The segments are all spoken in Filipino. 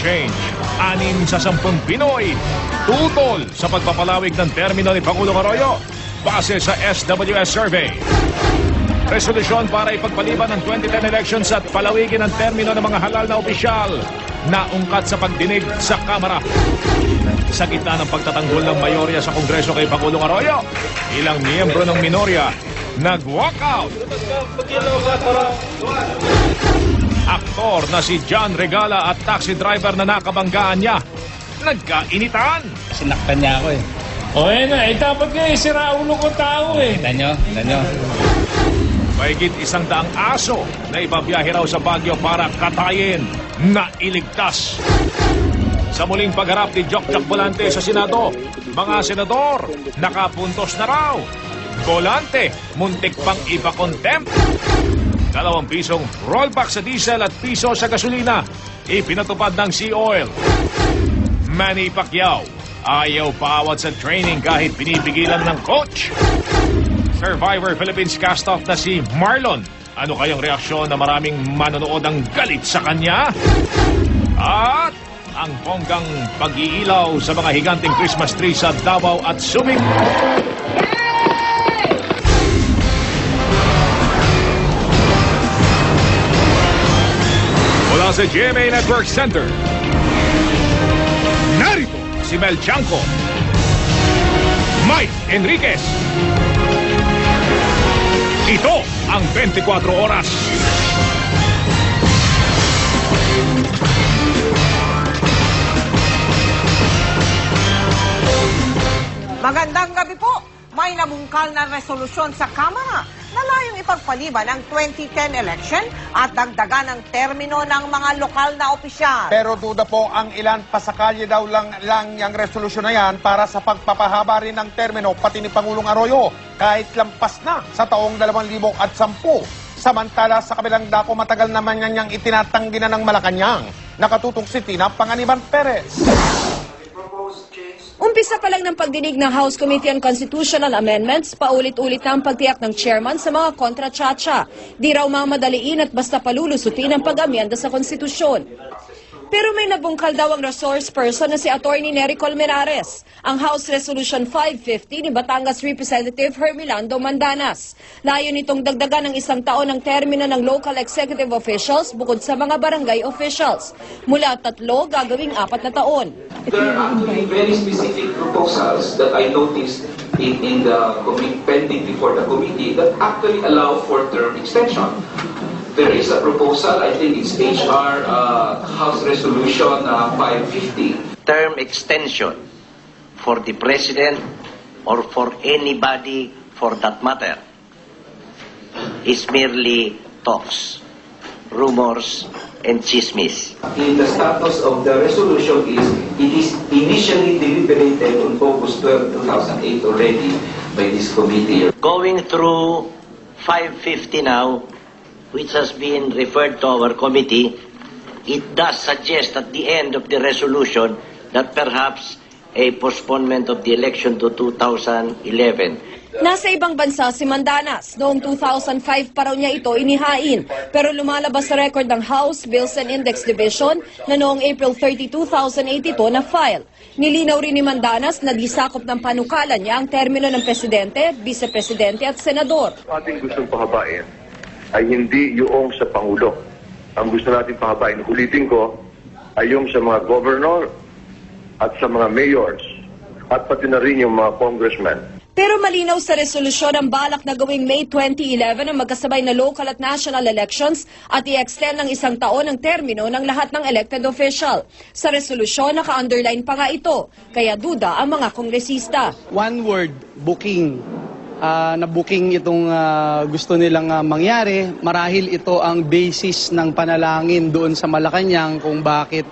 change. 6 sa 10 Pinoy tutol sa pagpapalawig ng termino ni Pangulong Arroyo base sa SWS survey. Resolusyon para ipagpaliban ng 2010 elections at palawigin ang termino ng mga halal na opisyal na ungkat sa pagdinig sa Kamara. Sa gitna ng pagtatanggol ng mayorya sa Kongreso kay Pangulong Arroyo, ilang miyembro ng minorya nag-walkout. Aktor na si John Regala at taxi driver na nakabanggaan niya, nagkainitan. Sinaktan niya ako eh. O na, dapat nga sira ulo ko tao eh. Kita nyo. Mahigit 100 aso na ibabiyahe raw sa Baguio para katayin na iligtas. Sa muling pagharap ni Jokjak Volante sa Senado, mga senador nakapuntos na raw. Volante, muntik pang ipa-contempt. 2 pisong rollback sa diesel at piso sa gasolina, ipinatupad ng Sea Oil. Manny Pacquiao, ayaw paawat sa training kahit pinipigilan ng coach. Survivor Philippines cast-off na si Marlon. Ano kayang reaksyon na maraming manonood ang galit sa kanya? At ang bonggang pag-iilaw sa mga higanting Christmas tree sa Davao at Subic. Mula sa GMA Network Center, narito si Mel Chanco, Mike Enriquez. Ito ang 24 oras. Magandang gabi po. May nabungkal na resolusyon sa Kamara na layong ipagpaliban ang 2010 election at dagdagan ang termino ng mga lokal na opisyal. Pero duda po ang ilan, pasakalye daw lang yung resolusyon na yan para sa pagpapahaba rin ng termino pati ni Pangulong Arroyo kahit lampas na sa taong 2010. Samantala sa kabilang dako matagal naman niyang itinatanggi na ng Malacanang. Nakatutok si Tina Panganiban Perez. Umpisa pa lang ng pagdinig ng House Committee on Constitutional Amendments, paulit-ulit na ang pagtiyak ng chairman sa mga kontra-tsa-tsa. Di raw mamadaliin at basta palulusutin ang pag-amyenda sa konstitusyon. Pero may nabungkal daw ang resource person na si Atty. Nery Colmenares, ang House Resolution 550 ni Batangas Representative Hermelando Mandanas. Layo nitong dagdagan ng 1 taon ang termino ng local executive officials bukod sa mga barangay officials. Mula 3 gagawing 4 na taon. There are actually very specific proposals that I noticed in the pending before the committee that actually allow for term extension. There is a proposal, I think it's HR House Resolution 550. Term extension for the president or for anybody for that matter is merely talks, rumors, and chismis. In the status of the resolution it is initially deliberated on August 12, 2008 already by this committee. Going through 550 now, which has been referred to our committee, it does suggest at the end of the resolution that perhaps a postponement of the election to 2011. Nasa ibang bansa si Mandanas. Noong 2005 pa raw niya ito inihain. Pero lumalabas sa record ng House Bills and Index Division na noong April 30, 2008 ito na-file. Nilinaw rin ni Mandanas na di sakop ng panukalan niya ang termino ng presidente, vice-presidente at senador. Ating gustong pahabain ay hindi yung sa Pangulo. Ang gusto natin pahabain, ulitin ko, ay yung sa mga governor at sa mga mayors at pati na rin yung mga congressmen. Pero malinaw sa resolusyon ang balak na gawing May 2011 ang magkasabay na local at national elections at i-extend ng 1 taon ang termino ng lahat ng elected official. Sa resolusyon, naka-underline pa nga ito, kaya duda ang mga kongresista. One word, booking. Na-booking itong gusto nilang mangyari. Marahil ito ang basis ng panalangin doon sa Malacanang kung bakit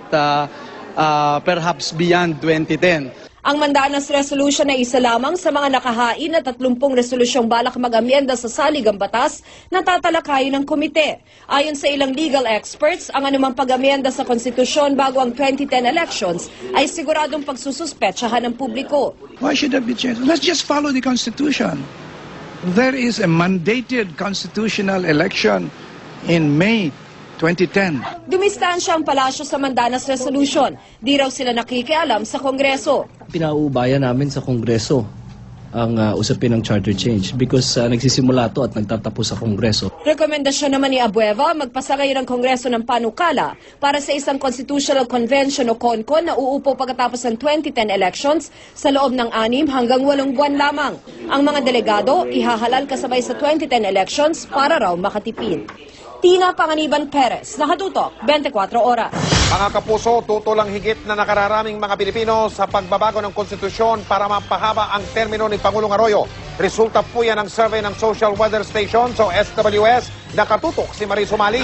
perhaps beyond 2010. Ang Mandanas Resolution ay isa lamang sa mga nakahain na 30 resolusyong balak mag-amyenda sa saligang batas na tatalakayin ng komite. Ayon sa ilang legal experts, ang anumang pag-amyenda sa konstitusyon bago ang 2010 elections ay siguradong pagsususpetsahan ng publiko. Why should that be changed? Let's just follow the Constitution. There is a mandated constitutional election in May 2010. Dumistansya ang palasyo sa Mandanas Resolution. Di raw sila nakikialam sa Kongreso. Pinauubayan namin sa Kongreso ang usapin ng charter change because nagsisimula to at nagtatapos sa Kongreso. Rekomendasyon naman ni Abueva, magpasagay ng Kongreso ng panukala para sa isang Constitutional Convention o CONCON na uupo pagkatapos ng 2010 elections sa loob ng 6 hanggang 8 buwan lamang. Ang mga delegado ihahalal kasabay sa 2010 elections para raw makatipid. Tina Panganiban Perez, nakatutok, 24 oras. Mga kapuso, tutulang higit na nakararaming mga Pilipino sa pagbabago ng konstitusyon para mapahaba ang termino ni Pangulong Arroyo. Resulta po yan ng survey ng Social Weather Station o SWS. Nakatutok si Marie Sumali.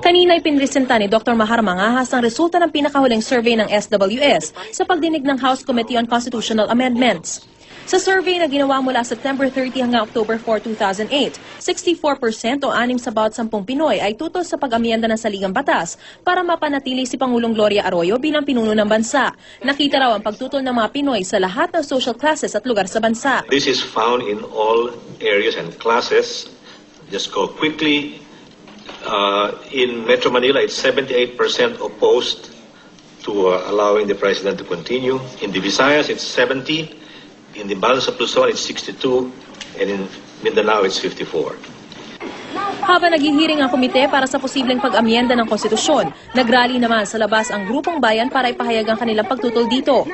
Kanina ipinresenta ni Dr. Mahar Mangahas ang resulta ng pinakahuling survey ng SWS sa pagdinig ng House Committee on Constitutional Amendments. Sa survey na ginawa mula September 30 hanggang October 4, 2008, 64% o 6 sa bawat 10 Pinoy ay tutol sa pag-amyenda ng saligang batas para mapanatili si Pangulong Gloria Arroyo bilang pinuno ng bansa. Nakita raw ang pagtutol ng mga Pinoy sa lahat ng social classes at lugar sa bansa. This is found in all areas and classes. Just go quickly. In Metro Manila, it's 78% opposed to allowing the president to continue. In the Visayas, it's 70%. In the balance of Luzon, it's 62%, and in Mindanao, it's 54%. Habang naghihiring ang komite para sa posibleng pag-amyenda ng konstitusyon, nagrally naman sa labas ang grupong bayan para ipahayag ang kanilang pagtutol dito.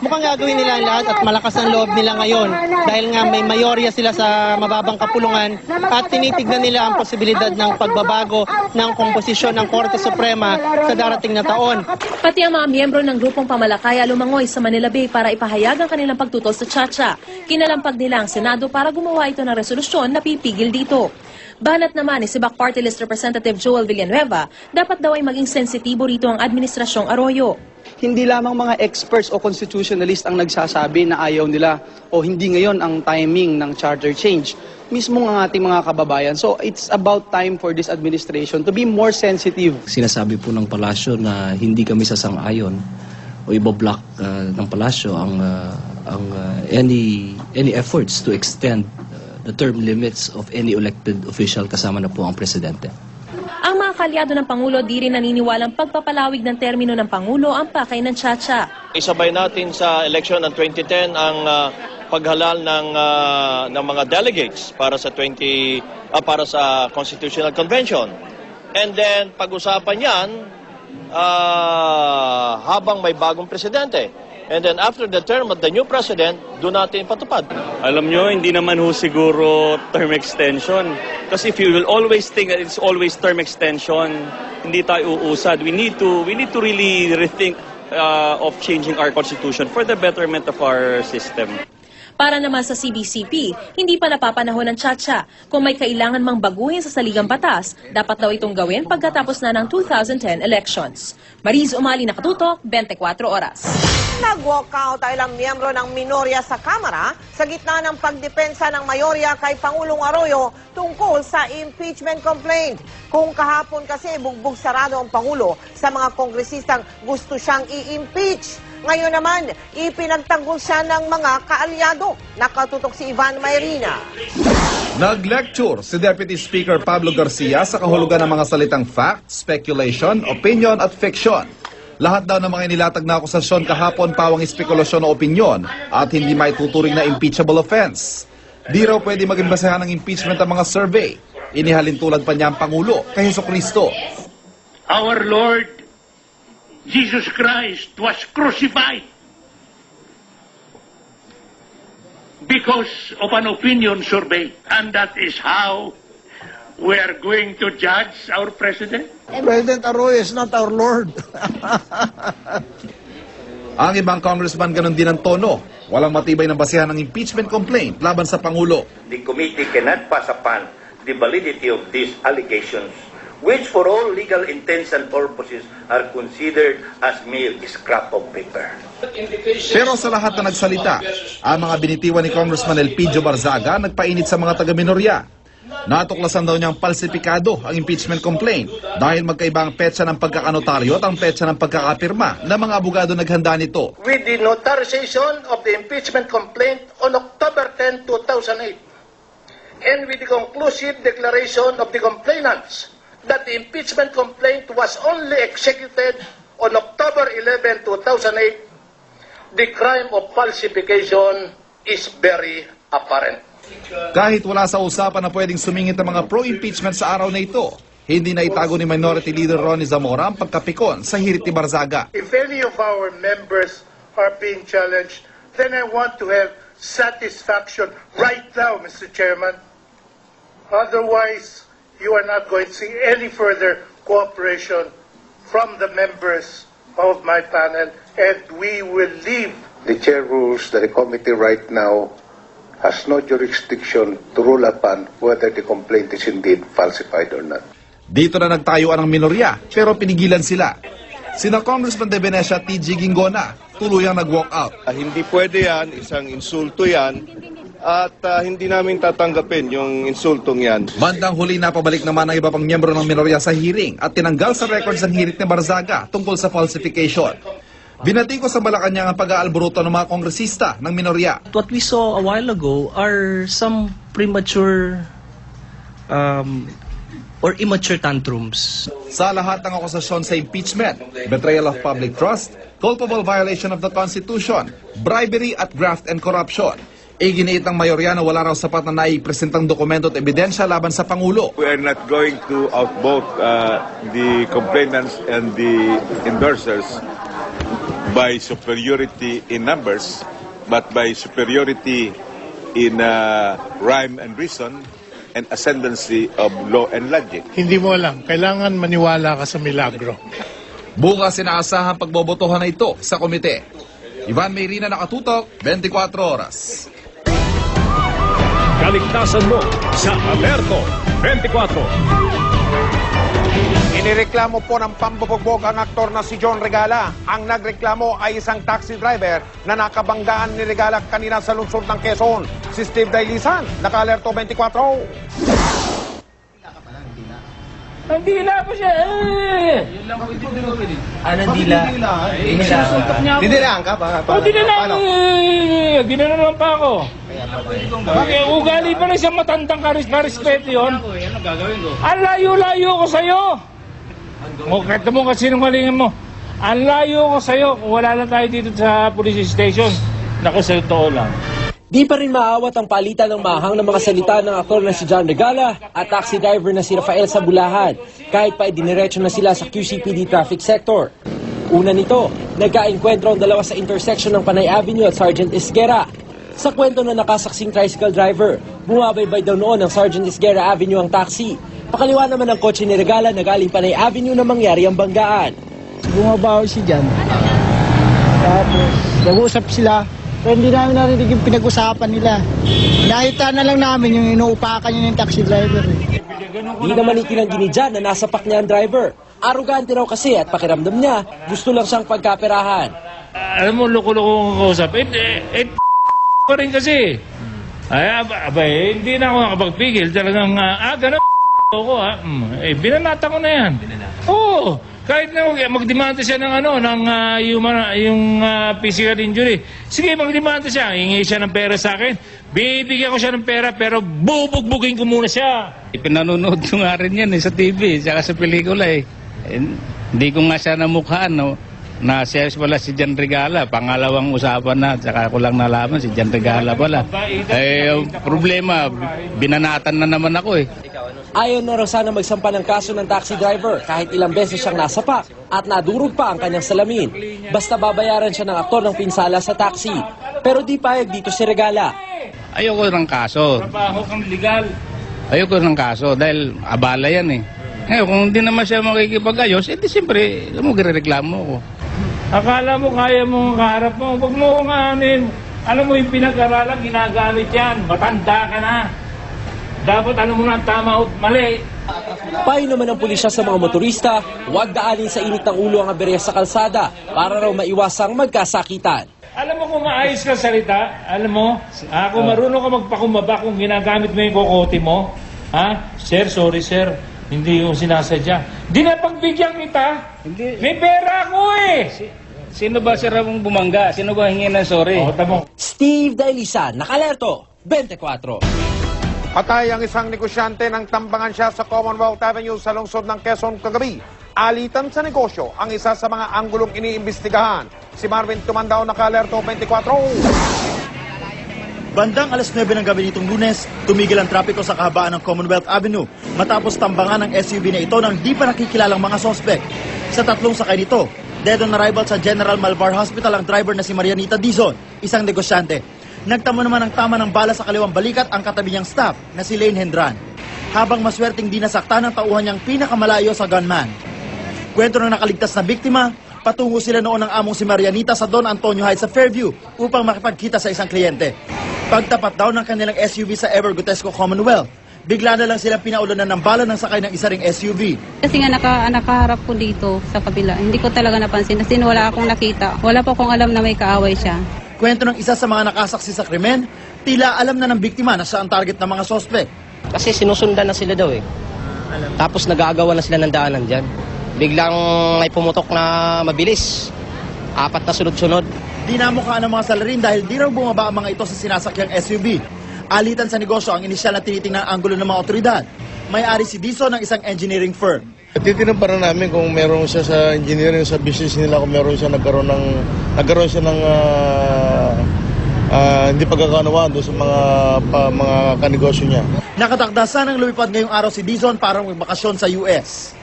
Mukhang gagawin nila ang lahat at malakas ang loob nila ngayon dahil nga may mayorya sila sa mababang kapulungan at tinitignan nila ang posibilidad ng pagbabago ng komposisyon ng Korte Suprema sa darating na taon. Pati ang mga miyembro ng grupong pamalakaya lumangoy sa Manila Bay para ipahayag ang kanilang pagtutol sa Chacha. Kinalampag nila ang Senado para gumawa ito ng resolusyon na pipigil dito. Banat naman ni Sibak Party List Representative Joel Villanueva, dapat daw ay maging sensitibo rito ang Administrasyong Arroyo. Hindi lamang mga experts o constitutionalist ang nagsasabi na ayaw nila o hindi ngayon ang timing ng charter change. Mismo ang ating mga kababayan. So it's about time for this administration to be more sensitive. Sinasabi po ng palasyo na hindi kami sasang-ayon o ibablock ng palasyo ang any efforts to extend the term limits of any elected official kasama na po ang presidente. Ang mga kalyado ng Pangulo di rin naniniwalang pagpapalawig ng termino ng Pangulo ang pakay ng Chacha. Isabay natin sa election ng 2010 ang paghalal ng mga delegates para sa Constitutional Convention. And then pag-usapan 'yan habang may bagong presidente. And then after the term of the new president, doon natin patupad. Alam nyo, hindi naman ho siguro term extension. Kasi if you will always think that it's always term extension, hindi tayo uusad. We need to really rethink of changing our constitution for the betterment of our system. Para naman sa CBCP, hindi pa napapanahon ng Chacha. Kung may kailangan mang baguhin sa saligang batas, dapat daw itong gawin pagkatapos na ng 2010 elections. Mariz Umali, nakatutok, 24 oras. Nag-walkout ang ilang miyembro ng minorya sa Kamara sa gitna ng pagdepensa ng mayorya kay Pangulong Arroyo tungkol sa impeachment complaint. Kung kahapon kasi bugbog sarado ang Pangulo sa mga kongresistang gusto siyang i-impeach. Ngayon naman, ipinagtanggol siya ng mga kaalyado. Nakatutok si Ivan Mayrina. Nag-lecture si Deputy Speaker Pablo Garcia sa kahulugan ng mga salitang fact, speculation, opinion at fiction. Lahat daw ng mga inilatag na akusasyon kahapon pawang espekulasyon o opinyon at hindi may tuturing na impeachable offense. Di raw pwede maging basehan ng impeachment ang mga survey. Inihalin tulad pa niya ang Pangulo kay Jesucristo. Our Lord Jesus Christ was crucified because of an opinion survey. And that is how we are going to judge our president. President Arroyo is not our Lord. Ang ibang congressman ganun din ang tono. Walang matibay na basehan ng impeachment complaint laban sa Pangulo. The committee cannot pass upon the validity of these allegations, which for all legal intents and purposes are considered as mere scrap of paper. Pero sa lahat na nagsalita, ang mga binitiwan ni Congressman Elpidio Barzaga nagpainit sa mga taga-minorya. Natuklasan daw niyang palsipikado ang impeachment complaint dahil magkaiba ang petsa ng pagkakanotaryo at ang petsa ng pagkakapirma na mga abogado naghanda nito. With the notarization of the impeachment complaint on October 10, 2008, and with the conclusive declaration of the complainants that the impeachment complaint was only executed on October 11, 2008, the crime of falsification is very apparent. Kahit wala sa usapan na pwedeng sumingit ang mga pro-impeachment sa araw na ito, hindi na itago ni Minority Leader Ronnie Zamora ang pagkapikon sa hirit ni Barzaga. If any of our members are being challenged, then I want to have satisfaction right now, Mr. Chairman. Otherwise, you are not going to see any further cooperation from the members of my panel, and we will leave. The chair rules that the committee right now has no jurisdiction to rule upon whether the complaint is indeed falsified or not. Dito na nagtayuan ang minorya, pero pinigilan sila. Sina Congressman De Venecia at TG Gingona, tuluyang nag-walk out. Hindi pwede yan, isang insulto yan, at hindi namin tatanggapin yung insultong yan. Bandang huli na pabalik naman ang iba pang miyembro ng minorya sa hearing at tinanggal sa records ang hirit ni Barzaga tungkol sa falsification. Binati ko sa Malacanang ang pag-aalburuto ng mga kongresista ng minorya. What we saw a while ago are some premature or immature tantrums. Sa lahat ng akusasyon sa impeachment, betrayal of public trust, culpable violation of the Constitution, bribery at graft and corruption. Iginiit ng mayorya na wala raw sapat na naipresentang dokumento at ebidensya laban sa Pangulo. We are not going to outvote the complainants and the endorsers by superiority in numbers, but by superiority in rhyme and reason and ascendancy of law and logic. Hindi mo alam, kailangan maniwala ka sa milagro. Bukas inaasahan pagbobotohan na ito sa komite. Ivan Mayrina, Nakatutok, 24 Oras. Kaligtasan mo sa Alerto 24. Inireklamo po ng pambubugbog ang aktor na si John Regala. Ang nagreklamo ay isang taxi driver na nakabanggaan ni Regala kanina sa lungsod ng Quezon. Si Steve Dailisan, Naka-Alerto 24. Nandila po siya. Yun lang po ito. Nandila? Sinusuntok niya ako. Dinilaan ka ba? Dinilaan. Ginanalan pa ako. Ugali pa rin siyang matandang karispeto yun. Ang layo-layo ko sa'yo. Kahit mo kasi sinungalingan mo. Ang layo ko sa'yo. Wala lang tayo dito sa police station. Naku, sa totoo lang. Di pa rin maawat ang palitan ng mahang ng mga salita ng aktor na si John Regala at taxi driver na si Rafael Sabulahan kahit pa idiniretso na sila sa QCPD traffic sector. Una nito, nagka-enkwentro ang dalawa sa intersection ng Panay Avenue at Sergeant Esguera. Sa kwento na nakasaksing tricycle driver, bumabaybay daw noon ng Sergeant Esguera Avenue ang taxi. Pakaliwa naman ang kotse ni Regala na galing Panay Avenue na mangyari ang banggaan. Bumabaw si Jan. Tapos, nag-usap sila. Pero hindi namin narinig yung pinag-usapan nila. Nakita na lang namin yung inuupakan yun ng taxi driver. Di naman itinanggi ni Jan na nasapak niya ang driver. Arugante raw kasi at pakiramdam niya, gusto lang siyang pagkaperahan. Alam mo, loko-loko kong kausap. Pa rin kasi. Ay, hindi na ako nakapagpigil. Talagang, ganun ako ha. Binanata ko na yan. Oo. Kahit na magdemanda siya ng physical injury. Sige, magdemanda siya. Hingi siya ng pera sa akin. Bibigyan ko siya ng pera pero bubugbugin ko muna siya. Pinanonood ko nga rin yan sa TV, saka sa pelikula eh. Hindi ko nga siya namukhaan, no? Na siya pala si John Regala. Pangalawang usapan na, saka ko lang nalaman si John Regala pala. Problema, binanatan na naman ako eh. Ayaw na raw sana magsampa ng kaso ng taxi driver kahit ilang beses siyang nasapak at nadurog pa ang kanyang salamin. Basta babayaran siya ng aktor ng pinsala sa taxi. Pero di payag dito si Regala. Ayoko ng kaso. Trabaho kang legal. Ayoko ng kaso dahil abala yan eh. Ngayon, kung hindi naman siya makikipag-ayos, edi siyempre, magre-reklamo ko. Akala mo kaya mo kaharap mo. Huwag mo kong alam mo yung pinag-aralan, ginagamit yan. Matanda ka na. Dapat alam mo na ang tama o mali. Payo naman ng pulisya sa mga motorista, huwag daanin sa init ng ulo ang aberya sa kalsada para raw maiwasang magkasakitan. Alam mo kung maayos ka salita, alam mo, kung marunong ka magpakumbaba kung ginagamit mo yung kokote mo, sir, sorry sir, hindi yung sinasadya. Di na pagbigyan kita, may pera ako eh. Sino ba si Ramong bumangga? Sino ba hingin ng sorry? Steve Dailisan, Naka-Alerto 24. Patay ang isang negosyante ng tambangan siya sa Commonwealth Avenue sa lungsod ng Quezon kagabi. Alitan sa negosyo ang isa sa mga anggulong iniimbestigahan. Si Marvin Tumandao, naka-alerto 24. Bandang alas 9 ng gabi nitong Lunes, tumigil ang trapiko sa kahabaan ng Commonwealth Avenue matapos tambangan ng SUV na ito ng di pa nakikilalang mga sospek. Sa tatlong sakay nito, dead on arrival sa General Malvar Hospital ang driver na si Marianita Dizon, isang negosyante. Nagtamo naman ang tama ng bala sa kaliwang balikat ang katabi niyang staff na si Lane Hendran, habang maswerteng di nasaktan ang tauhan niyang pinakamalayo sa gunman. Kwento ng nakaligtas na biktima, patungo sila noon ng among si Marianita sa Don Antonio Heights sa Fairview upang makipagkita sa isang kliyente. Pagtapat daw ng kanilang SUV sa Ever Gutesco Commonwealth, bigla na lang sila pinaulanan ng bala ng sakay ng isa ring SUV. Kasi nga nakaharap ko dito sa kabila. Hindi ko talaga napansin kasi wala akong nakita. Wala pa akong alam na may kaaway siya. Kwento ng isa sa mga nakasaksi sa krimen, tila alam na ng biktima na siya ang target ng mga sospek. Kasi sinusundan na sila daw eh. Tapos nag-aagawan na sila ng daanan dyan. Biglang may pumutok na mabilis. 4 na sunod-sunod. Dinamukhaan ng mga salarin dahil di raw bumaba ang mga ito sa sinasakyang SUV. Alitan sa negosyo ang inisyal na tinitingnan ang anggulo ng mga otoridad. May-ari si Dizon ng isang engineering firm. Titignan pa rin namin kung meron siya sa engineering, sa business nila, kung meron siya nagkaroon ng hindi pagkakaunawaan doon sa mga kanegosyo niya. Nakatakdasan ang lumipad ngayong araw si Dizon para magbakasyon sa US.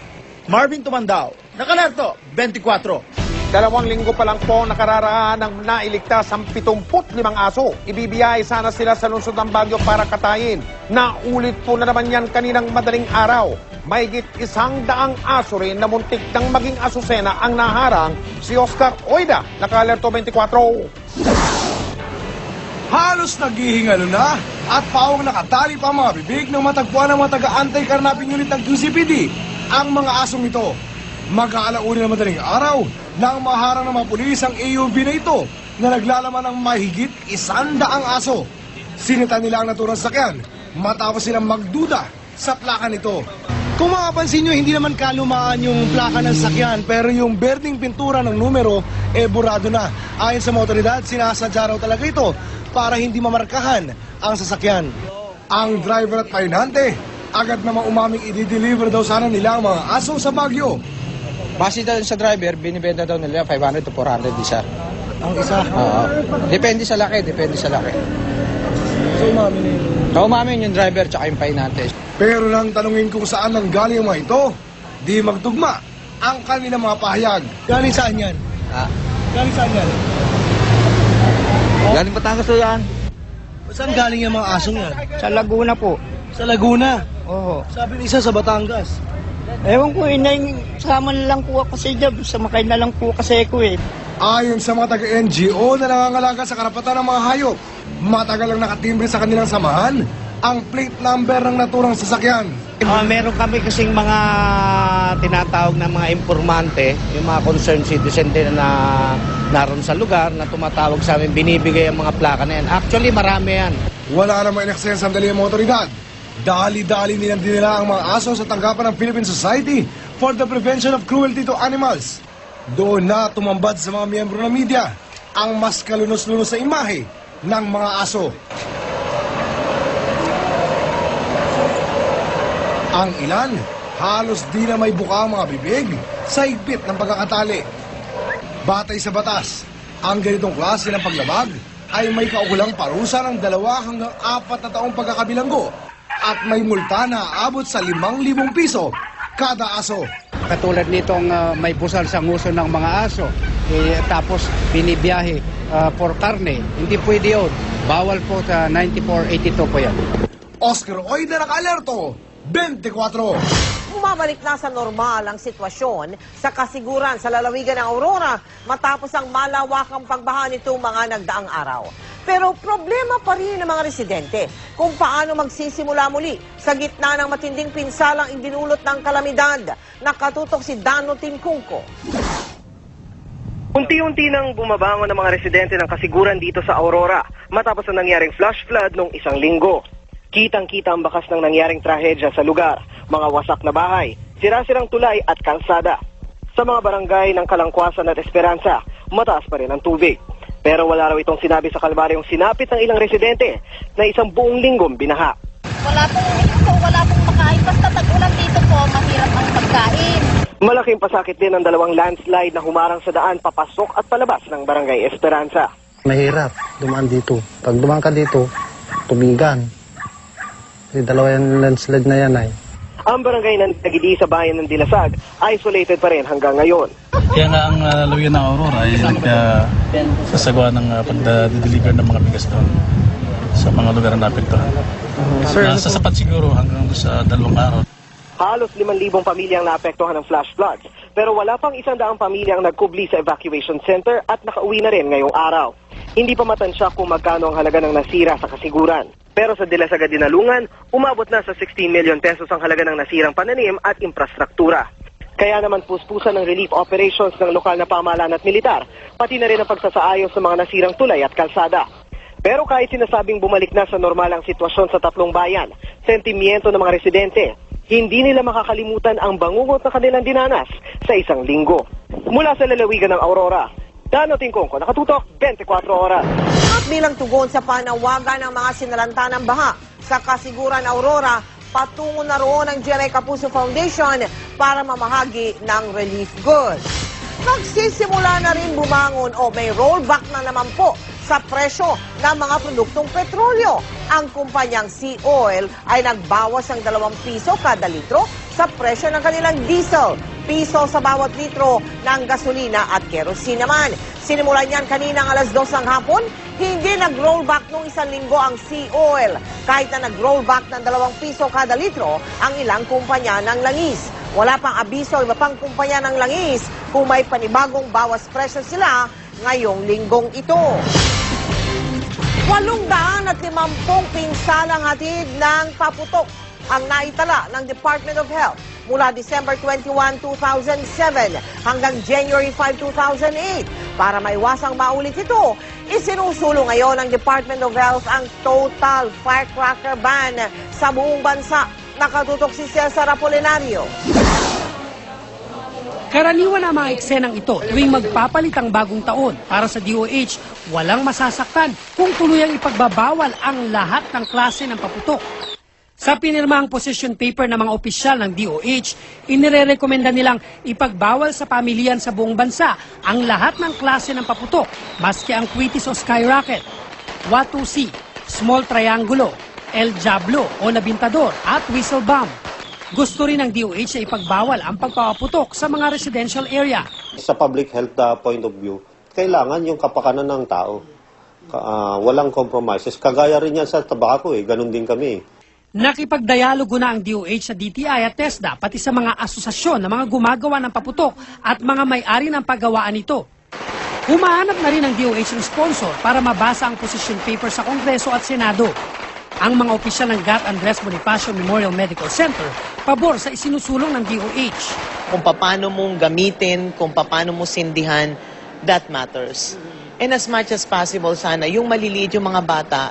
Marvin Tumandao, nakalerto, 24. 2 linggo pa lang po nakararaan ng nailigtas ang 75 aso. Ibibiyay sana sila sa lungsod ng Baguio para katayin. Naulit po na naman yan kaninang madaling araw. Mahigit 100 aso rin na muntik ng maging asusena ang naharang si Oscar Oida, naka-alerto 24. Halos naghihingalo na at pawang nakatali pa ang mga bibig ng matagpuan ng mga taga-anti-karnaping unit ng QCPD ang mga asong ito. Mag-aalauna na madaling araw nang maharang ng mga pulis ang AUV na ito na naglalaman ng mahigit 100 aso. Sinita nila ang naturang sakyan matapos silang magduda sa plaka nito. Kung makapansin nyo, hindi naman kalumaan yung plaka ng sakyan pero yung berdeng pintura ng numero burado na. Ayon sa mga otoridad, sinasadya raw talaga ito para hindi mamarkahan ang sasakyan. Ang driver at pahinante agad namang umaming i-deliver daw sana nila ang mga aso sa Baguio. Base daw sa driver, binibenta daw nila 500 to 400 isa. Ang isa? Depende sa laki. So umamin na yun? Umamin yung driver tsaka yung pahinante. Pero nang tanungin kung saan nang galing ang mga ito, di magtugma ang kanilang mga pahayag. Galing saan yan? Galing saan yan? Galing Batangas to yan. Saan galing yung mga asong yan? Sa Laguna po. Sa Laguna? Oo. Sabi ng isa sa Batangas. Ewan ko, sama na lang po kasi dyan. Sumakay na lang po kasi ko eh. Ayon sa mga taga-NGO na nangangalaga sa karapatan ng mga hayop, matagal lang nakatimbre sa kanilang samahan ang plate number ng naturang sasakyan. Meron kami kasing mga tinatawag na mga informante, yung mga concerned citizen din na naroon sa lugar na tumatawag sa amin, binibigay ang mga plaka na yan. Actually, marami yan. Wala namang inaksaya sandali ang mga otoridad. Dali-dali nilang dinila ang mga aso sa tanggapan ng Philippine Society for the Prevention of Cruelty to Animals. Doon na tumambad sa mga miyembro ng media ang mas kalunos-lunos na imahe ng mga aso. Ang ilan, halos di na may buka ang mga bibig sa higpit ng pagkakatali. Batay sa batas, ang ganitong klase ng paglabag ay may kaukulang parusa ng 2 hanggang 4 na taong pagkakabilanggo at may multa na aabot sa 5,000 piso kada aso. Katulad nitong may pusal sa nguso ng mga aso, tapos binibiyahe for karne, hindi pwede yun. Bawal po sa 9482 po yan. Oscar Oida, naka-alerto, 24. Bumabalik na sa normal ang sitwasyon sa kasiguran sa lalawigan ng Aurora matapos ang malawakang pagbaha nitong mga nagdaang araw. Pero problema pa rin ng mga residente kung paano magsisimula muli sa gitna ng matinding pinsalang idinulot ng kalamidad. Nakatutok si Dano Tincungco. Unti-unti nang bumabangon ang mga residente ng kasiguran dito sa Aurora matapos ang nangyaring flash flood noong 1 linggo. Kitang-kita ang bakas ng nangyaring trahedya sa lugar, mga wasak na bahay, sira-sirang tulay at kalsada. Sa mga barangay ng Kalangkwasan at Esperanza, mataas pa rin ang tubig. Pero wala raw itong sinabi sa kalbaryong sinapit ng ilang residente na 1 buong linggong binaha. Wala pong makain. Basta tag-ulan dito po, mahirap ang pagkain. Malaking pasakit din ang dalawang landslide na humarang sa daan papasok at palabas ng Barangay Esperanza. Mahirap dumaan dito. Pag dumaan ka dito, tumigan. Kasi dalawa yung landslide na yan ay. Ang barangay ng Tagidi sa bayan ng Dilasag, isolated pa rin hanggang ngayon. Kaya nga ang lawyan ng Aurora ay sasagawa ng pagdadeliver ng mga bigas doon sa mga lugar na naapektuhan. Sasapat siguro hanggang sa 2 araw. Halos 5,000 pamilya ang naapektuhan ng flash floods, pero wala pang 100 pamilya ang nagkubli sa evacuation center at nakauwi na rin ngayong araw. Hindi pa matansya kung magkano ang halaga ng nasira sa kasiguran. Pero sa Dilasag at Dinalungan, umabot na sa 16 million pesos ang halaga ng nasirang pananim at infrastruktura. Kaya naman puspusan ng relief operations ng lokal na pamahalaan at militar, pati na rin ang pagsasaayos sa mga nasirang tulay at kalsada. Pero kahit sinasabing bumalik na sa normal ang sitwasyon sa tatlong bayan, sentimiento ng mga residente, hindi nila makakalimutan ang bangungot na kanilang dinanas sa isang linggo. Mula sa lalawigan ng Aurora, Dano Tingkongko, nakatutok 24 oras. At bilang tugon sa panawagan ng mga sinalanta ng baha sa Kasiguran, Aurora, patungo na roon ang GMA Kapuso Foundation para mamahagi ng relief goods. Nagsisimula na rin bumangon o may rollback na naman po sa presyo ng mga produktong petrolyo. Ang kumpanyang Sea Oil ay nagbawas ng 2 piso kada litro sa presyo ng kanilang diesel. Piso sa bawat litro ng gasolina at kerosene naman. Sinimulan niyan kaninang alas 2 ng hapon, hindi nag-rollback nung 1 linggo ang Sea Oil. Kahit na nag-rollback ng 2 piso kada litro ang ilang kumpanya ng langis. Wala pang abiso iba pang kumpanya ng langis kung may panibagong bawas presyo sila ngayong linggong ito. 850 pinsalang hatid ng paputok ang naitala ng Department of Health mula December 21, 2007 hanggang January 5, 2008. Para maiwasang maulit ito, isinusulong ngayon ng Department of Health ang total firecracker ban sa buong bansa. Nakatutok si Cesar Apolinario. Karaniwan ang mga eksenang ito tuwing magpapalit ang bagong taon. Para sa DOH, walang masasaktan kung tuluyang ipagbabawal ang lahat ng klase ng paputok. Sa pinirmahang position paper ng mga opisyal ng DOH, inirerekomenda nilang ipagbawal sa pamilyan sa buong bansa ang lahat ng klase ng paputok, maski ang kwitis o skyrocket, watusi, small triangulo, el diablo o nabintador at whistle bomb. Gusto rin ng DOH na ipagbawal ang pagpapaputok sa mga residential area. Sa public health point of view, kailangan yung kapakanan ng tao. Walang compromises. Kagaya rin yan sa tabako ganun din kami. Nakipagdialogo na ang DOH sa DTI at TESDA pati sa mga asosasyon na mga gumagawa ng paputok at mga may-ari ng paggawaan nito. Humahanap na rin ang DOH ng sponsor para mabasa ang position paper sa Kongreso at Senado. Ang mga opisyal ng GAT Andres Bonifacio Memorial Medical Center, pabor sa isinusulong ng DOH. Kung paano mong gamitin, kung paano mo sindihan, that matters. And as much as possible, sana, yung maliliit yung mga bata,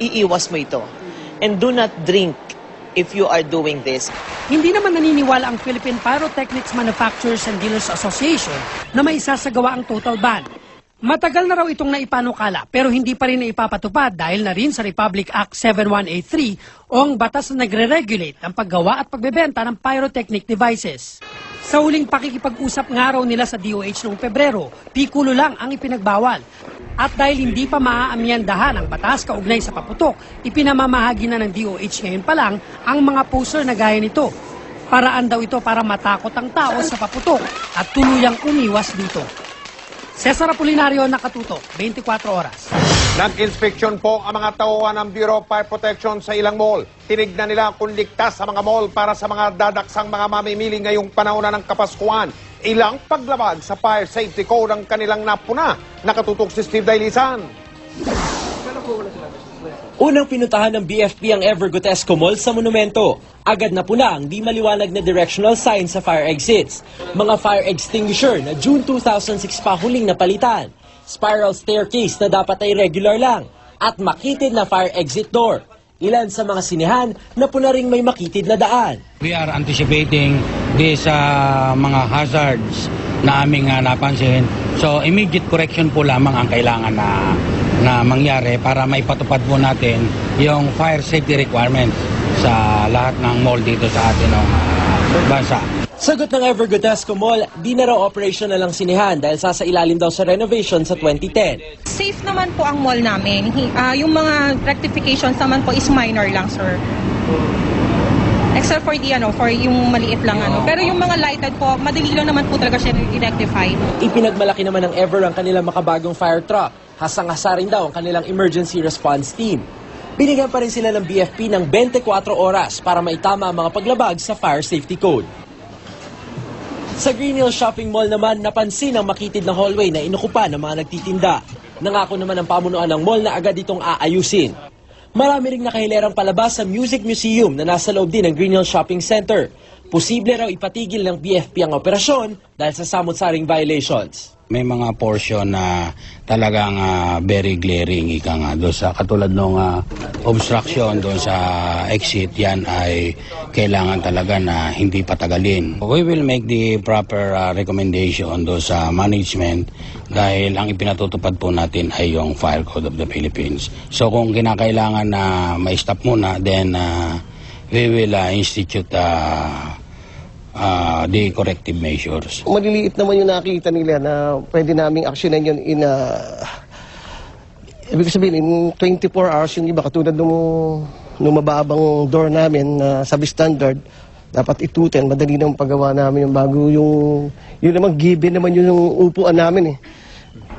iiwas mo ito. And do not drink if you are doing this. Hindi naman naniniwala ang Philippine Pyrotechnics Manufacturers and Dealers Association na may isasagawa ang total ban. Matagal na raw itong naipanukala pero hindi pa rin naipapatupad dahil na rin sa Republic Act 7183 o ang batas na nagre-regulate ang paggawa at pagbebenta ng pyrotechnic devices. Sa huling pakikipag-usap nga raw nila sa DOH noong Pebrero, pikulo lang ang ipinagbawal. At dahil hindi pa maaamyandahan ang batas kaugnay sa paputok, ipinamamahagi na ng DOH ngayon pa lang ang mga poster na gaya nito. Paraan daw ito para matakot ang tao sa paputok at tuluyang umiwas dito. Cesar Apolinario, nakatutok, 24 oras. Nag-inspeksyon po ang mga tauhan ng Bureau of Fire Protection sa ilang mall. Tinignan nila kung ligtas sa mga mall para sa mga dadaksang mga mamimili ngayong panahon ng Kapaskuhan. Ilang paglabag sa fire safety code ang kanilang napuna. Nakatutok si Steve Dailisan. Unang pinuntahan ng BFP ang Evergotesco Mall sa Monumento. Agad na puna ang di maliwanag na directional sign sa fire exits. Mga fire extinguisher na June 2006 pa huling napalitan. Spiral staircase na dapat ay regular lang. At makitid na fire exit door. Ilan sa mga sinehan na puna ring may makitid na daan. We are anticipating these mga hazards na aming napansin. So immediate correction po lamang ang kailangan na mangyari para maipatupad po natin yung fire safety requirements sa lahat ng mall dito sa atin ng bansa. Sagot ng Evergodesco Mall, di na raw operational ang sinehan dahil sasailalim daw sa renovation sa 2010. Safe naman po ang mall namin. Yung mga rectifications naman po is minor lang, sir. Except for for yung maliit lang Pero yung mga lighted po, madali lang naman po talaga siya i-rectify. Ipinagmalaki naman ng Ever ang kanilang makabagong fire truck. Hasang-hasa rin daw ang kanilang emergency response team. Binigyan pa rin sila ng BFP ng 24 oras para maitama ang mga paglabag sa fire safety code. Sa Green Hills Shopping Mall naman, napansin ang makitid na hallway na inukupa ng mga nagtitinda. Nangako naman ang pamunuan ng mall na agad itong aayusin. Marami ring nakahilerang palabas sa Music Museum na nasa loob din ng Green Hills Shopping Center. Posible raw ipatigil ng BFP ang operasyon dahil sa samot-saring violations. May mga portion na talagang very glaring ika nga doon sa katulad ng obstruction doon sa exit, yan ay kailangan talaga na hindi patagalin. We will make the proper recommendation doon sa management dahil ang ipinatutupad po natin ay yung Fire Code of the Philippines. So kung kinakailangan na ma-stop muna, then we will institute the corrective measures. Maliliit naman yung nakikita nila na pwede naming aksyonan yun ibig sabihin, in 24 hours yung iba, katulad nung mababang door namin na substandard, dapat itutin, madali nang paggawa namin yung bago yun naman, given naman yun yung upuan namin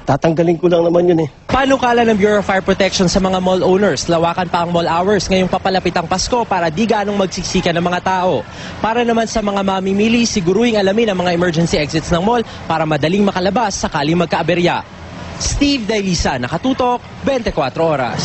Tatanggalin ko lang naman yun Panukala ng Bureau of Fire Protection sa mga mall owners, lawakan pa ang mall hours ngayong papalapit ang Pasko para di ganong magsiksika ng mga tao. Para naman sa mga mamimili, siguruing alamin ang mga emergency exits ng mall para madaling makalabas sakaling magkaaberya. Steve Dailisa, Nakatutok, 24 Oras.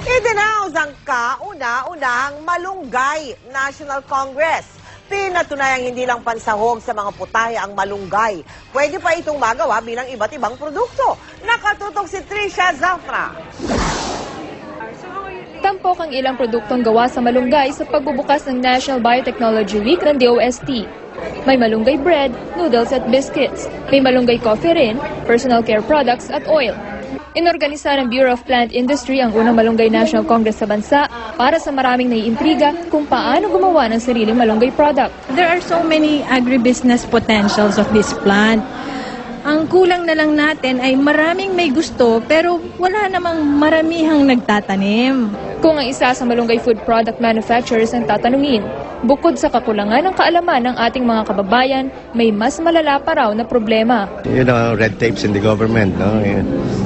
Idinaos ang kauna-unahang Malunggay National Congress. Pinatunayang hindi lang pansahog sa mga putaya ang malunggay. Pwede pa itong magawa bilang iba't ibang produkto. Nakatutok si Trisha Zafra. Tampok ang ilang produktong gawa sa malunggay sa pagbubukas ng National Biotechnology Week ng DOST. May malunggay bread, noodles at biscuits. May malunggay coffee rin, personal care products at oil. Inorganisa ng Bureau of Plant Industry ang unang Malunggay National Congress sa bansa para sa maraming naiintriga kung paano gumawa ng sariling malunggay product. There are so many agribusiness potentials of this plant. Ang kulang na lang natin ay maraming may gusto pero wala namang maramihang nagtatanim. Kung ang isa sa malunggay food product manufacturers ang tatanungin, bukod sa kakulangan ng kaalaman ng ating mga kababayan, may mas malala pa raw na problema. Red tapes in the government, no?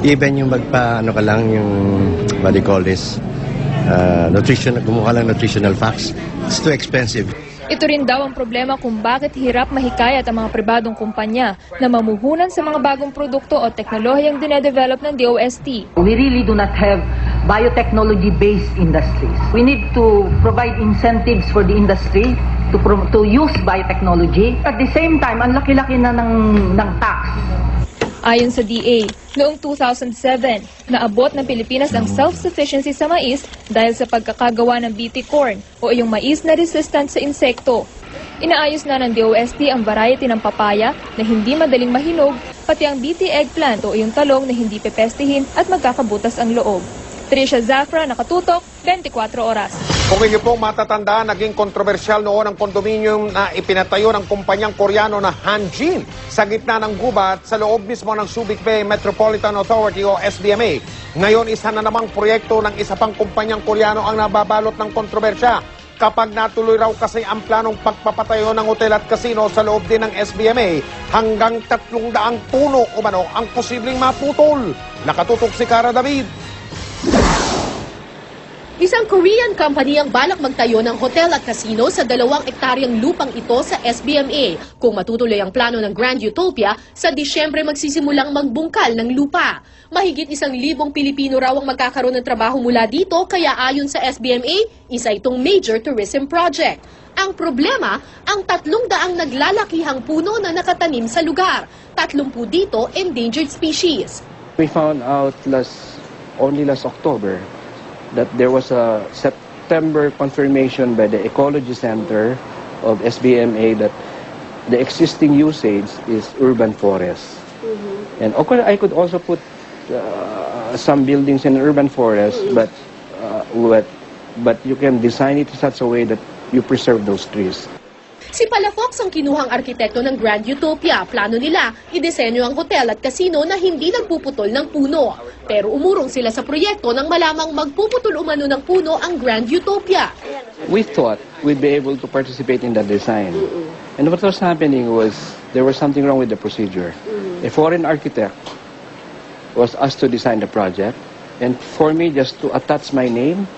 Even yung ka lang yung, what do you call this, kumuha lang nutritional facts, it's too expensive. Ito rin daw ang problema kung bakit hirap mahikayat ang mga pribadong kumpanya na mamuhunan sa mga bagong produkto o teknolohiyang dinedevelop ng DOST. We really do not have biotechnology-based industries. We need to provide incentives for the industry to use biotechnology. At the same time, ang laki-laki na ng tax. Ayon sa DA, noong 2007, naabot ng Pilipinas ang self-sufficiency sa mais dahil sa pagkakagawa ng BT corn o yung mais na resistant sa insekto. Inaayos na ng DOST ang variety ng papaya na hindi madaling mahinog, pati ang BT eggplant o yung talong na hindi pepestihin at magkakabutas ang loob. Trisha Zafra, Nakatutok, 24 Oras. Kung inyo pong matatandaan, naging kontrobersyal noon ang kondominium na ipinatayo ng kumpanyang Koreano na Hanjin sa gitna ng gubat sa loob mismo ng Subic Bay Metropolitan Authority o SBMA. Ngayon, isa na namang proyekto ng isa pang kumpanyang Koreano ang nababalot ng kontrobersya. Kapag natuloy raw kasi ang planong pagpapatayo ng hotel at casino sa loob din ng SBMA, hanggang 300 puno umano ang posibleng maputol. Nakatutok si Cara David. Isang Korean company ang balak magtayo ng hotel at casino sa 2 ektaryang lupang ito sa SBMA. Kung matutuloy ang plano ng Grand Utopia, sa Disyembre magsisimulang magbungkal ng lupa. Mahigit 1,000 Pilipino raw ang magkakaroon ng trabaho mula dito, kaya ayon sa SBMA, isa itong major tourism project. Ang problema, ang 300 naglalakihang puno na nakatanim sa lugar. 30 dito endangered species. We found out only last October that there was a September confirmation by the Ecology Center of SBMA that the existing usage is urban forest. And I could also put some buildings in urban forest, but but you can design it in such a way that you preserve those trees. Si Palafox ang kinuhang arkitekto ng Grand Utopia. Plano nila, idisenyo ang hotel at casino na hindi nagpuputol ng puno. Pero umurong sila sa proyekto nang malamang magpuputol umano ng puno ang Grand Utopia. We thought we'd be able to participate in that design. And what was happening was there was something wrong with the procedure. A foreign architect was asked to design the project, and for me just to attach my name.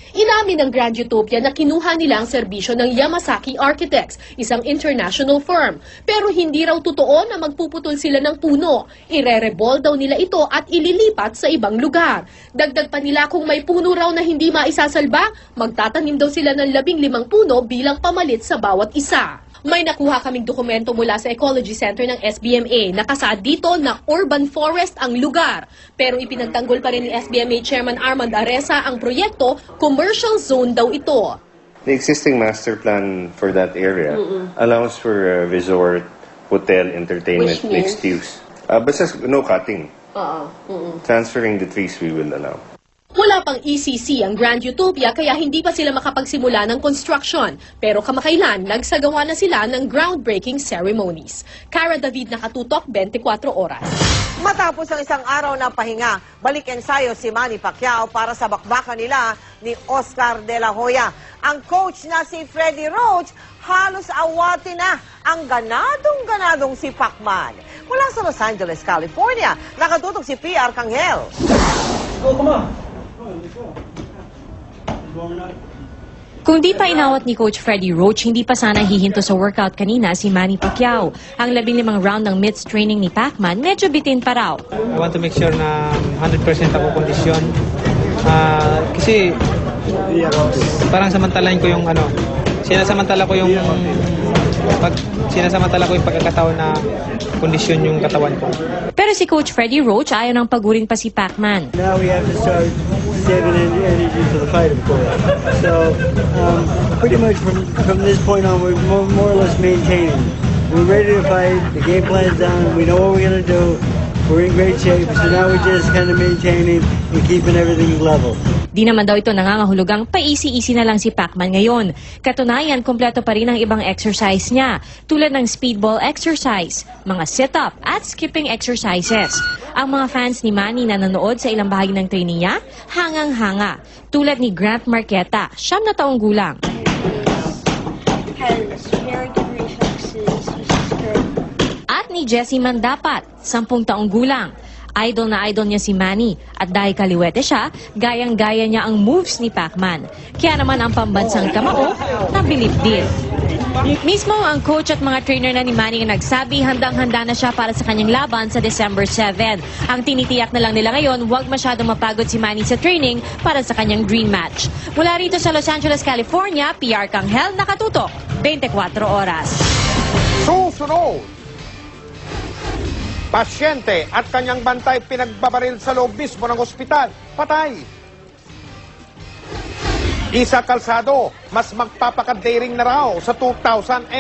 Inamin ng Grand Utopia na kinuha nila ang serbisyo ng Yamasaki Architects, isang international firm. Pero hindi raw totoo na magpuputol sila ng puno. Ire-rebol daw nila ito at ililipat sa ibang lugar. Dagdag pa nila kung may puno raw na hindi maisasalba, magtatanim daw sila ng 15 puno bilang pamalit sa bawat isa. May nakuha kaming dokumento mula sa Ecology Center ng SBMA. Nakasaad dito na urban forest ang lugar. Pero ipinagtanggol pa rin ni SBMA Chairman Armand Aresa ang proyekto, commercial zone daw ito. The existing master plan for that area allows for resort, hotel, entertainment, mixed use. Basta no cutting. Transferring the trees we will allow. Wala pang ECC ang Grand Utopia kaya hindi pa sila makapagsimula ng construction. Pero kamakailan, nagsagawa na sila ng groundbreaking ceremonies. Cara David, Nakatutok, 24 Oras. Matapos ang isang araw na pahinga, balik ensayo si Manny Pacquiao para sa bakbakan nila ni Oscar De La Hoya. Ang coach na si Freddie Roach, halos awati na ang ganadong-ganadong si Pacman. Mula sa Los Angeles, California, nakatutok si PR Kanghel. Go, come on. Kung di pa inawat ni Coach Freddie Roach, hindi pa sana hihinto sa workout kanina si Manny Pacquiao. Ang 15 round ng MITS training ni Pacman, medyo bitin pa raw. I want to make sure na 100% ako kondisyon. Kasi parang samantalahin ko yung sinasamantala ko yung pagkakataon na kondisyon yung katawan ko. Pero si Coach Freddie Roach ayaw nang pagurin pa si Pacman. Now we have to start saving energy for the fight, of course. So, pretty much from this point on, we're more or less maintaining. We're ready to fight. The game plan's done. We know what we're going to do. We're in great shape. So now we're just kind of maintaining and keeping everything level. Di naman daw ito nangangahulugang paisi-isi na lang si Pacman ngayon. Katunayan, kumpleto pa rin ang ibang exercise niya, tulad ng speedball exercise, mga sit-up at skipping exercises. Ang mga fans ni Manny na nanood sa ilang bahagi ng training niya, hangang-hanga. Tulad ni Grant Marqueta, 9 na taong gulang. At ni Jessie Mandapat, 10 taong gulang. Idol na idol niya si Manny at dahil kaliwete siya, gayang-gaya niya ang moves ni Pacman. Kaya naman ang pambansang kamao, nabilib din. Mismo ang coach at mga trainer na ni Manny ang nagsabi handang-handa na siya para sa kanyang laban sa December 7. Ang tinitiyak na lang nila ngayon, huwag masyadong mapagod si Manny sa training para sa kanyang dream match. Mula rito sa Los Angeles, California, PR Kanghel, Nakatutok, 24 Oras. Susunod! Pasyente at kanyang bantay pinagbabaril sa loob mismo ng ospital. Patay. Isa Calzado, mas magpapakadaring na raw sa 2009.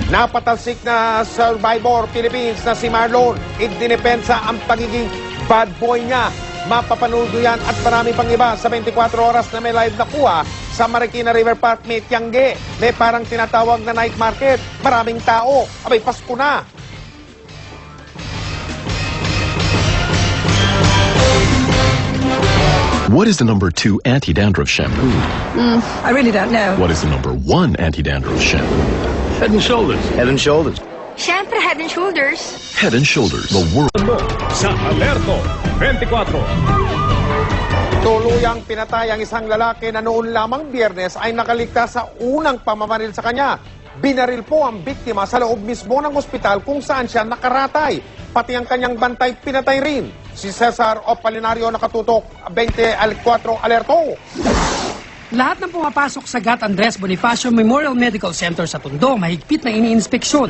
Napatalsik na Survivor Philippines na si Marlon. Idinipensa ang pagiging bad boy niya. Mapapanood yan at marami pang iba sa 24 oras na may live na kuha sa Marikina River Park, may Tiangge. May parang tinatawag na night market. Maraming tao. Abay, Pasko na. What is the number 2 anti-dandruff shampoo? I really don't know. What is the number 1 anti-dandruff shampoo? Head and Shoulders. Head and Shoulders. Siyempre, Head and Shoulders. Head and Shoulders. The world. Sa Alerto 24. Tuluyang pinatay ang isang lalaki na noon lamang Biyernes ay nakaligtas sa unang pamamaril sa kanya. Binaril po ang biktima sa loob mismo ng ospital kung saan siya nakaratay. Pati ang kanyang bantay pinatay rin. Si Cesar Opalinario, Nakatutok, 24 Alerto. Lahat ng pumapasok sa Gat Andres Bonifacio Memorial Medical Center sa Tondo, mahigpit na iniinspeksyon.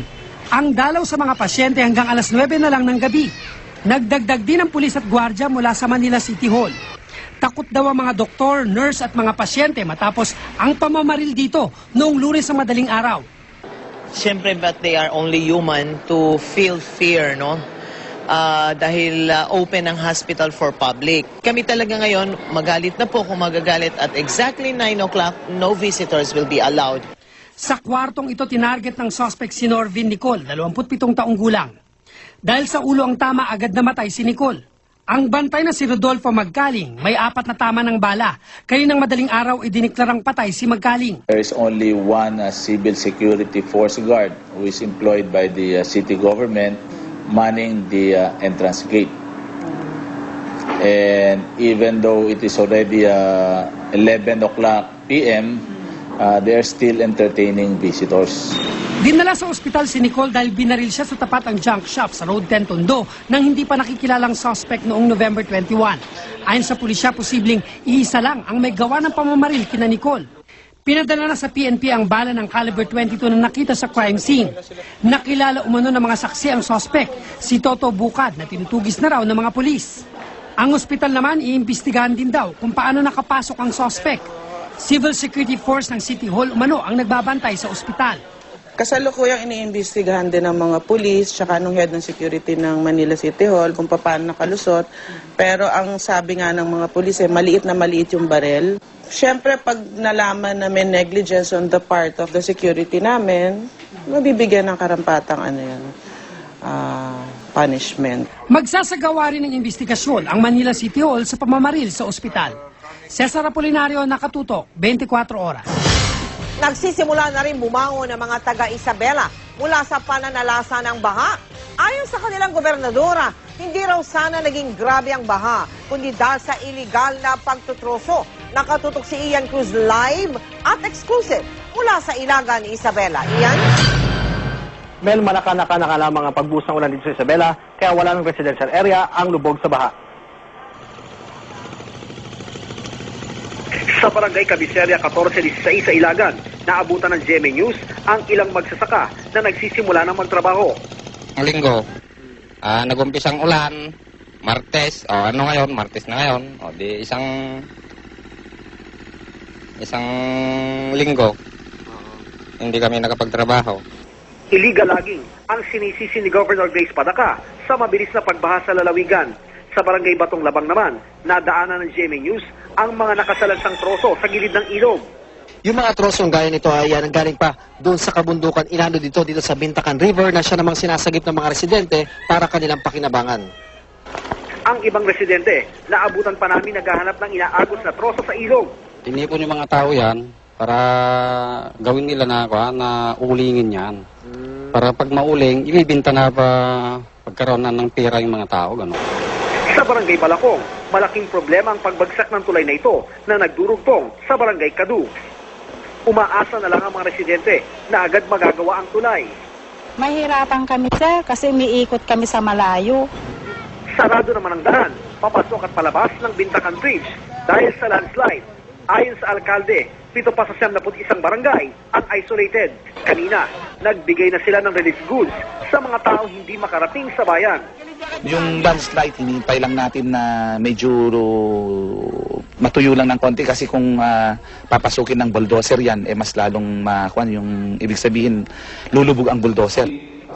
Ang dalaw sa mga pasyente hanggang alas 9 na lang ng gabi. Nagdagdag din ang pulis at gwardya mula sa Manila City Hall. Takot daw ang mga doktor, nurse at mga pasyente matapos ang pamamaril dito noong Lunes sa madaling araw. Siyempre, but they are only human to feel fear, no? dahil open ang hospital for public. Kami talaga ngayon, magalit na po kung magagalit at exactly 9 o'clock, no visitors will be allowed. Sa kwartong ito, tinarget ng suspect si Norvin Nicole, 27 taong gulang. Dahil sa ulo ang tama, agad namatay si Nicole. Ang bantay na si Rodolfo Magkaling, may 4 na tama ng bala. Kaninang madaling araw, idiniklarang patay si Magkaling. There is only one civil security force guard who is employed by the city government manning the entrance gate. And even though it is already 11 o'clock p.m., they are still entertaining visitors. Dinala sa ospital si Nicole dahil binaril siya sa tapat ng junk shop sa Road 10 Tondo nang hindi pa nakikilalang suspect noong November 21. Ayon sa pulisya, posibleng iisa lang ang may gawa ng pamamaril kina Nicole. Pinadala na sa PNP ang bala ng caliber 22 na nakita sa crime scene. Nakilala umano ng mga saksi ang suspect, si Toto Bukad, na tinutugis na raw ng mga pulis. Ang ospital naman, iimbestigahan din daw kung paano nakapasok ang suspect. Civil Security Force ng City Hall umano ang nagbabantay sa ospital. Kasalukuyang iniimbestigahan din ng mga pulis tsaka nung head ng security ng Manila City Hall kung paano nakalusot. Pero ang sabi nga ng mga pulis maliit na maliit yung barel. Siyempre, pag nalaman na may negligence on the part of the security namin, mabibigyan ng karampatang punishment. Magsasagawa rin ng investigasyon ang Manila City Hall sa pamamaril sa ospital. Cesar Apolinario, Nakatutok, 24 Oras. Nagsisimula na rin bumangon ng mga taga-Isabela mula sa pananalasa ng baha. Ayon sa kanilang gobernadora, hindi raw sana naging grabe ang baha, kundi dahil sa illegal na pagtutroso. Nakatutok si Ian Cruz live at exclusive mula sa Ilagan, Isabela. Ian? Mel, manaka-naka lamang ang pagbusang ulan dito sa Isabela, kaya wala ng residential area ang lubog sa baha. Sa barangay Cabiceria 1416 sa Ilagan, naabutan ng GMA News ang ilang magsasaka na nagsisimula ng magtrabaho. Ang linggo, nag-umpisang ulan, Martes, Martes na ngayon, di isang linggo, hindi kami nakapagtrabaho. Illegal logging ang sinisisi ni Governor Grace Padaka sa mabilis na pagbaha sa lalawigan. Sa barangay Batong Labang naman, nadaanan ng GMA News ang mga nakasalansang troso sa gilid ng ilog. Yung mga trosong gaya nito ay galing pa doon sa kabundukan inano dito sa Bintacan River na siya namang sinasagip ng mga residente para kanilang pakinabangan. Ang ibang residente, naabutan pa namin naghahanap ng inaagos na troso sa ilog. Tinipon yung mga tao yan para gawin nila na ulingin yan. Para pag mauling, ibibinta na pagkaroon ng pera yung mga tao, gano'n. Sa barangay Balakong, malaking problema ang pagbagsak ng tulay na ito na nagdurugtong sa barangay Kadu. Umaasa na lang ang mga residente na agad magagawa ang tulay. Mahirapan kami sir kasi umiikot kami sa malayo. Sarado naman ang daan, papasok at palabas ng Bintacan Bridge dahil sa landslide. Ayon sa alkalde, 7 pa sa 71 barangay ang isolated. Kanina, nagbigay na sila ng relief goods sa mga taong hindi makarating sa bayan. Yung landslide, hinihintay lang natin na medyo matuyo lang ng konti kasi kung papasukin ng bulldozer yan, mas lalong yung ibig sabihin, lulubog ang bulldozer.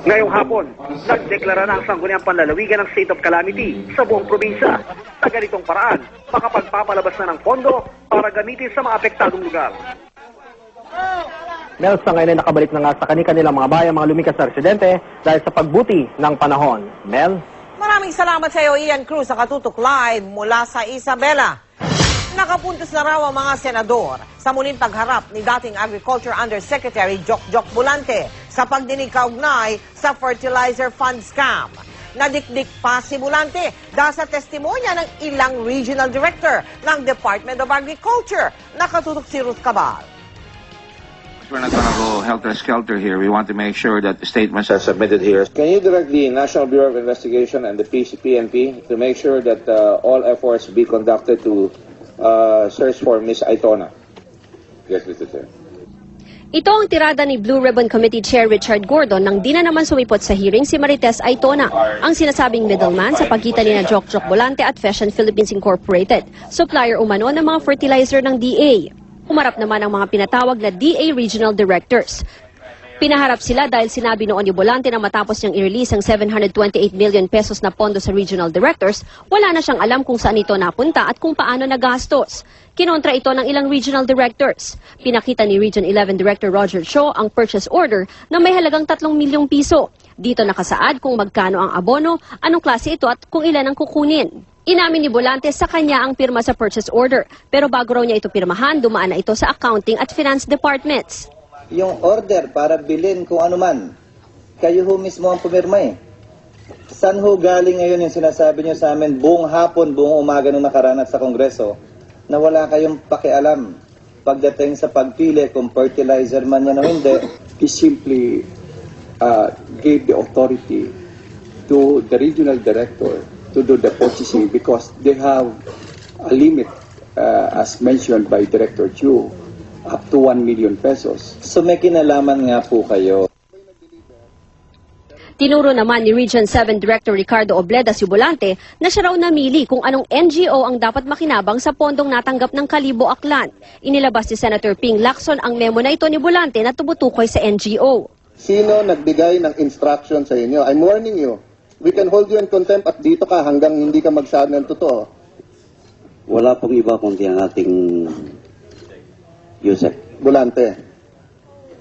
Ngayong hapon, nagdeklara na ang sangguniang panlalawigan ng state of calamity sa buong probinsya. Sa ganitong paraan, makapagpapalabas na ng pondo para gamitin sa mga apektadong lugar. Mel, sa ngayon ay nakabalik na nga sa kanilang mga bayan, mga lumikas na residente dahil sa pagbuti ng panahon. Mel? Maraming salamat sa iyo, Ian Cruz, sa Katutok Live mula sa Isabela. Nakapuntos na raw ang mga senador sa muling pagharap ni dating Agriculture Undersecretary Jokjok Bulante sa pagdinig kaugnay sa fertilizer fund scam. Nadikdik pa si Bulante dahil sa testimonya ng ilang regional director ng Department of Agriculture. Nakatutok si Ruth Cabal. We're not going to go helter-skelter here. We want to make sure that the statements are submitted here. Can you direct the National Bureau of Investigation and the PNP to make sure that all efforts be conducted to search for Ms. Aitona? Yes, Mr. Chair. Ito ang tirada ni Blue Ribbon Committee Chair Richard Gordon nang di na naman sumipot sa hearing si Marites Aitona, ang sinasabing middleman sa pagitan ni Jokjok Bulante at Fashion Philippines Incorporated, supplier umano ng mga fertilizer ng DA. Umarap naman ang mga pinatawag na DA Regional Directors. Pinaharap sila dahil sinabi noon ni Bolante na matapos niyang i-release ang 728 million pesos na pondo sa regional directors, wala na siyang alam kung saan ito napunta at kung paano nagastos. Kinontra ito ng ilang regional directors. Pinakita ni Region 11 Director Roger Cho ang purchase order na may halagang 3 milyong piso. Dito nakasaad kung magkano ang abono, anong klase ito at kung ilan ang kukunin. Inamin ni Bolante sa kanya ang pirma sa purchase order, pero bago raw niya ito pirmahan, dumaan na ito sa accounting at finance departments. Yung order para bilhin kung ano man, kayo ho mismo ang pumirma eh. Saan ho galing ngayon yung sinasabi niyo sa amin buong hapon, buong umaga nung nakaraan sa Kongreso, na wala kayong pakialam pagdating sa pagpili kung fertilizer man yan o hindi? He simply gave the authority to the regional director to do the purchasing because they have a limit, as mentioned by Director Chu, up to 1 million pesos. So may kinalaman nga po kayo. Tinuro naman ni Region 7 Director Ricardo Obleda si Bolante na siya raw namili kung anong NGO ang dapat makinabang sa pondong natanggap ng Kalibo Aklan. Inilabas ni Senator Ping Lacson ang memo na ito ni Bolante na tumutukoy sa NGO. Sino nagbigay ng instruction sa inyo? I'm warning you. We can hold you in contempt at dito ka hanggang hindi ka magsabi ng totoo. Wala pong iba kundi ang ating Yusek. Bolante.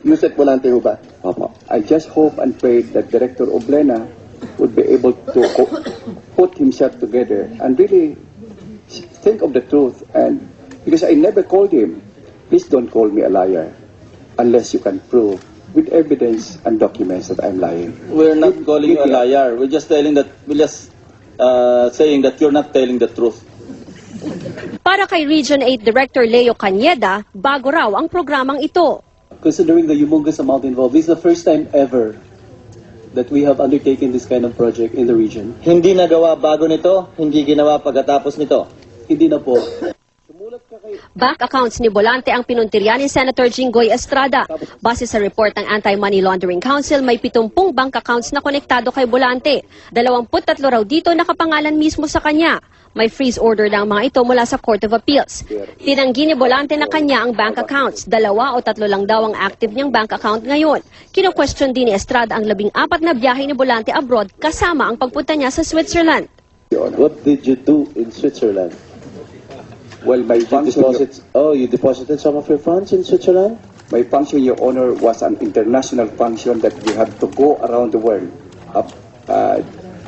Yusek Bolante ho ba? Opo. I just hope and pray that Director Oblena would be able to put himself together and really think of the truth. And because I never called him, please don't call me a liar unless you can prove with evidence and documents that I'm lying. We're not calling you a liar. We're just saying that you're not telling the truth. Para kay Region 8 Director Leo Cañeda, bago raw ang programang ito. Considering the humongous amount involved, this is the first time ever that we have undertaken this kind of project in the region. Hindi nagawa bago nito, hindi ginawa pagkatapos nito. Hindi na po. Bank accounts ni Bolante ang pinuntirya ni Senator Jinggoy Estrada. Base sa report ng Anti-Money Laundering Council, may 70 bank accounts na konektado kay Bolante. 23 raw dito nakapangalan mismo sa kanya. May freeze order na ang mga ito mula sa Court of Appeals. Tinanggi ni Bolante na kanya ang bank accounts. 2 o 3 lang daw ang active niyang bank account ngayon. Kino-question din ni Estrada ang 14 na biyahe ni Bolante abroad kasama ang pagpunta niya sa Switzerland. What did you do in Switzerland? Well, my function, you deposited some of your funds in Switzerland? my function, Your Honor, was an international function that we had to go around the world.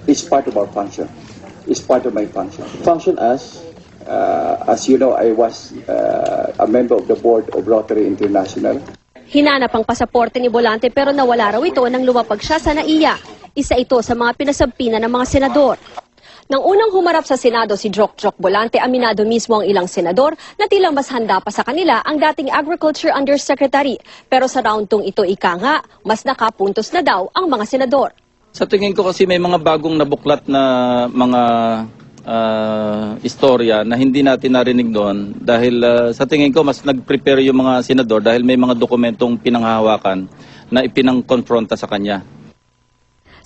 It's part of our function. It's part of my function. Function as? As you know, I was a member of the board of Rotary International. Hinanap ang pasaporte ni Bolante pero nawala raw ito nang lumapag siya sa NAIA. Isa ito sa mga pinasabpina ng mga senador. Nang unang humarap sa Senado si Jokjok Bolante, aminado mismo ang ilang senador na tila mas handa pa sa kanila ang dating Agriculture Undersecretary. Pero sa round 2 ito ika nga, mas nakapuntos na daw ang mga senador. Sa tingin ko kasi may mga bagong nabuklat na mga istorya na hindi natin narinig doon dahil sa tingin ko mas nag-prepare yung mga senador dahil may mga dokumentong pinanghahawakan na ipinang-confronta sa kanya.